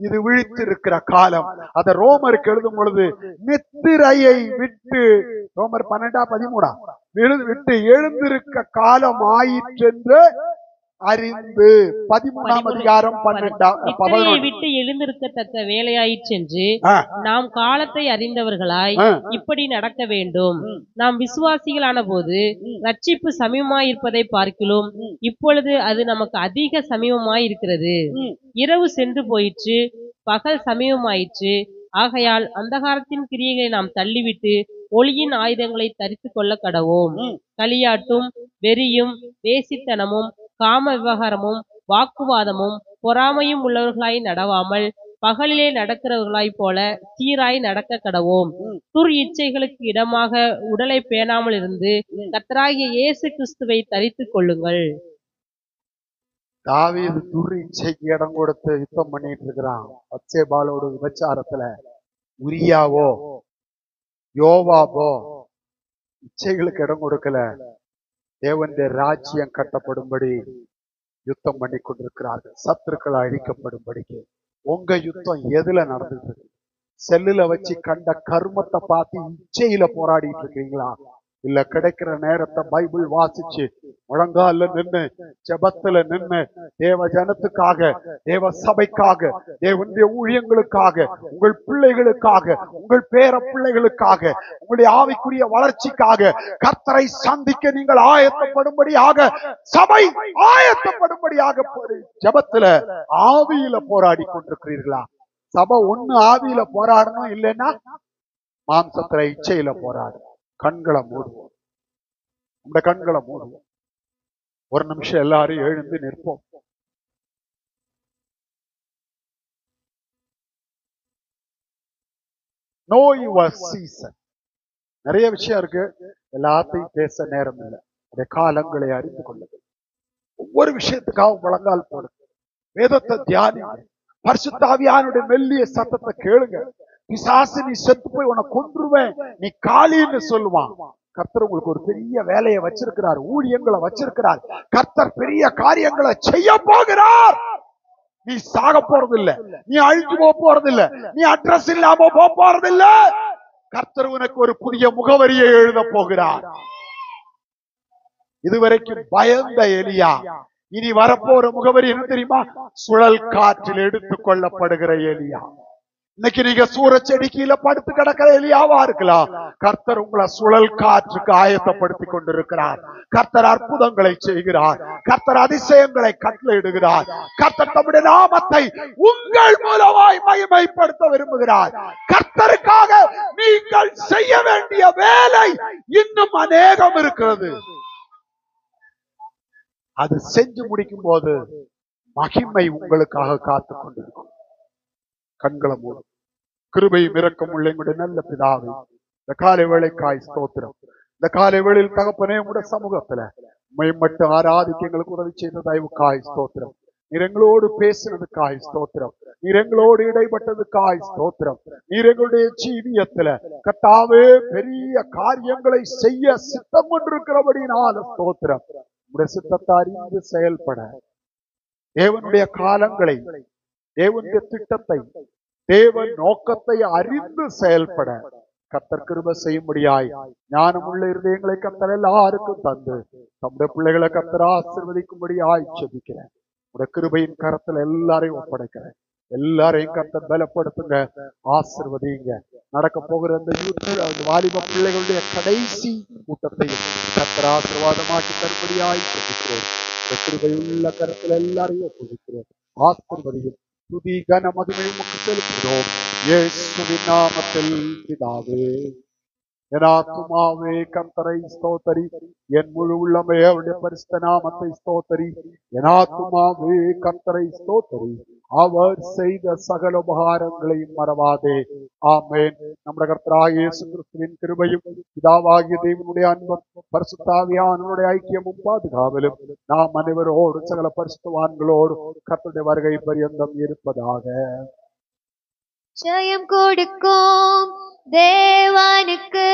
இது விழித்திருக்கிற காலம். அத ரோமருக்கு எழுதும் பொழுது நித்திரையை விட்டு, ரோமர் 12:13 விட்டு எழுந்திருக்க காலம் ஆயிற்றென்று அறிந்து, 13ஆம் அதிகாரம் 12 விட்டு எழுந்திருக்கத்தக்க வேலையாயிற்றென்று நாம் காலத்தை அறிந்தவர்களாய் இப்படி நடக்க வேண்டும். நாம் விசுவாசிகளான போது ரட்சிப்பு சமீபமாயிருப்பதை பார்க்கிறோம். இப்பொழுது அது நமக்கு அதிக சமீபமாயிருக்கிறது. இரவு சென்று போயிற்று, பகல் சமீபமாயிற்று. ஆகையால் அந்தகாரத்தின் கிரியைகளை நாம் தள்ளிவிட்டு ஒளியின் ஆயுதங்களை தரித்து கொள்ள கடவோம். களியாட்டும் வெறியும் வேசித்தனமும் காம விவகாரமும் வாக்குவாதமும் பொறாமையும் உள்ளவர்களாய் நடவாமல் பகலிலே நடக்கிறவர்களாய் போல சீராய் நடக்க கடவோம். துர் இச்சைகளுக்கு இடமாக உடலை பேணாமல் இருந்து கர்த்தராகிய இயேசு கிறிஸ்துவை தரித்துக் கொள்ளுங்கள். தாவீது துர் இச்சைக்கு இடம் கொடுத்து யுத்தம் பண்ணிட்டு இருக்கிறான். பத்சேபாளோட விபச்சாரத்துல உரியாவோ யோவாபோ இச்சைகளுக்கு இடம் கொடுக்கல. தேவனுடைய ராஜ்யம் கட்டப்படும்படி யுத்தம் பண்ணி கொண்டிருக்கிறார்கள். சத்துருக்களை அழிக்கப்படும்படிக்கு. உங்க யுத்தம் எதுல நடந்துட்டு இருக்கு? செல்லுல வச்சு கண்ட கர்மத்தை பார்த்து இச்சையில போராடிட்டு இருக்கீங்களா? இல்ல கிடைக்கிற நேரத்தை பைபிள் வாசிச்சு முழங்கால நின்று ஜெபத்துல நின்று தேவ ஜனத்துக்காக, தேவ சபைக்காக, தேவனுடைய ஊழியங்களுக்காக, உங்கள் பிள்ளைகளுக்காக, உங்கள் பேர பிள்ளைகளுக்காக, உங்களுடைய ஆவிக்குரிய வளர்ச்சிக்காக கர்த்தரை சந்திக்க நீங்கள் ஆயத்தப்படும்படியாக, சபை ஆயத்தப்படும்படியாக ஜெபத்துல ஆவியில போராடி கொண்டிருக்கிறீர்களா? சபை ஒண்ணு ஆவியில போராடணும், இல்லைன்னா மாம்சத்துல இச்சையில போராடும். கண்களை மூடுவோம், இந்த கண்களை மூடுவோம். ஒரு நிமிஷம் எல்லாரும் எழுந்து நிற்போம். No your season. நிறைய விஷயம் இருக்கு, எல்லாத்தையும் பேச நேரம் இல்லை. அந்த காலங்களை அறிந்து கொள்ளுங்கள். ஒவ்வொரு விஷயத்துக்காக முழங்கால் போடுங்க. வேதத்தை தியானிங்க. பரிசுத்த ஆவியானுடைய மெல்லிய சத்தத்தை கேளுங்க. பிசாசு நீ செத்து போய் உன்னை கொன்றுவேன், நீ காலின்னு சொல்லுவான். கர்த்தர் உங்களுக்கு ஒரு பெரிய வேலையை வச்சிருக்கிறார், ஊழியங்களை வச்சிருக்கிறார். கர்த்தர் பெரிய காரியங்களை செய்ய போகிறார். நீ சாக போறது இல்ல, நீ அழிஞ்சு போறது இல்ல, நீ அட்ரஸ் இல்லாம போறது இல்ல. கர்த்தர் உனக்கு ஒரு புதிய முகவரியை எழுத போகிறார். இதுவரைக்கும் பயந்த எலியா இனி வரப்போற முகவரி என்ன தெரியுமா? சுழல் காற்றில் எடுத்துக் கொள்ளப்படுகிற எலியா. இன்னைக்கு நீங்க சூரச்செடி கீழே படுத்து கிடக்கிற எலியாவா இருக்கலாம். கர்த்தர் உங்களை சுழல் காற்றுக்கு ஆயத்தப்படுத்தி கொண்டிருக்கிறார். கர்த்தர் அற்புதங்களை செய்கிறார். கர்த்தர் அதிசயங்களை கட்டளையிடுகிறார். கர்த்தர் தம்முடைய நாமத்தை உங்கள் மூலமாய் மகிமைப்படுத்த விரும்புகிறார். கர்த்தருக்காக நீங்கள் செய்ய வேண்டிய வேலை இன்னும் அநேகம் இருக்கிறது. அது செஞ்சு முடிக்கும் போது மகிமை உங்களுக்காக காத்து கொண்டிருக்கும். கண்களை மூலம் கிருபையும் இரக்கம் உள்ள எங்களுடைய நல்ல பிதாவே, இந்த காலை வேளைக்காய் ஸ்தோத்திரம். இந்த காலை வேளையில் தகப்பனே உடைய சமூகத்துல மேம்பட்டு ஆராதிக்க எங்களுக்கு உதவி செய்த தயவுக்காய் ஸ்தோத்திரம். நீர் எங்களோடு பேசினதுக்காய் ஸ்தோத்திரம். நீர் எங்களோடு இடைப்பட்டதுக்காய் ஸ்தோத்திரம். நீர் எங்களுடைய ஜீவியத்துல கர்த்தாவே பெரிய காரியங்களை செய்ய சித்தம் கொண்டிருக்கிறபடினால ஸ்தோத்திரம். உடைய சித்தத்தை அறிந்து செயல்பட தேவனுடைய காலங்களை, தேவனுடைய திட்டத்தை, தேவன் நோக்கத்தை அறிந்து செயல்பட கர்த்தர் கிருபை செய்யும்படியாய் ஞானமுள்ள இருதயங்களை கர்த்தர் எல்லாருக்கும் தந்து தம்முடைய பிள்ளைகளை கர்த்தர் ஆசீர்வதிக்கும்படியாய் ஜெபிக்கிறேன். உடைய கிருபையின் கரத்துல எல்லாரையும் ஒப்படைக்கிறேன். எல்லாரையும் கர்த்தர் பலப்படுத்துங்க, ஆசீர்வதிங்க. நடக்க போகிற அந்த வாலிப பிள்ளைகளுடைய கடைசி கூட்டத்தையும் கர்த்தர் ஆசீர்வாதமாக்கி தரும்படியாய் ஜெபிக்கிறேன். கிருபையுள்ள கரத்துல எல்லாரையும் ஒப்புவிக்கிறேன். ஆசீர்வதியும் துதி கன மகிமை உமக்கு செலுத்துகிறோம். இயேசுவின் நாமத்தில் பிதாவே. என் ஆத்துமாவே கர்த்தரை ஸ்தோத்தரி, என் முழு உள்ளமே அவருடைய பரிசுத்த நாமத்தை ஸ்தோத்தரி. என் ஆத்துமாவே கர்த்தரை ஸ்தோத்தரி, அவர் செய்த சகல உபகாரங்களையும் மறவாதே. ஆமென். நம்முடைய கர்த்தராகிய இயேசு கிறிஸ்துவின் கிருபையும் பிதாவாகிய தேவனுடைய அன்பும் பரிசுத்தாவியானவருடைய ஐக்கியமும் பாதுகாவலும் நாம் அனைவரோடு சகல பரிசுத்தவான்களோடு கர்த்தருடைய வருகை பரியந்தம் இருப்பதாக. ஜெயம் கொடுக்கும் தேவனுக்கு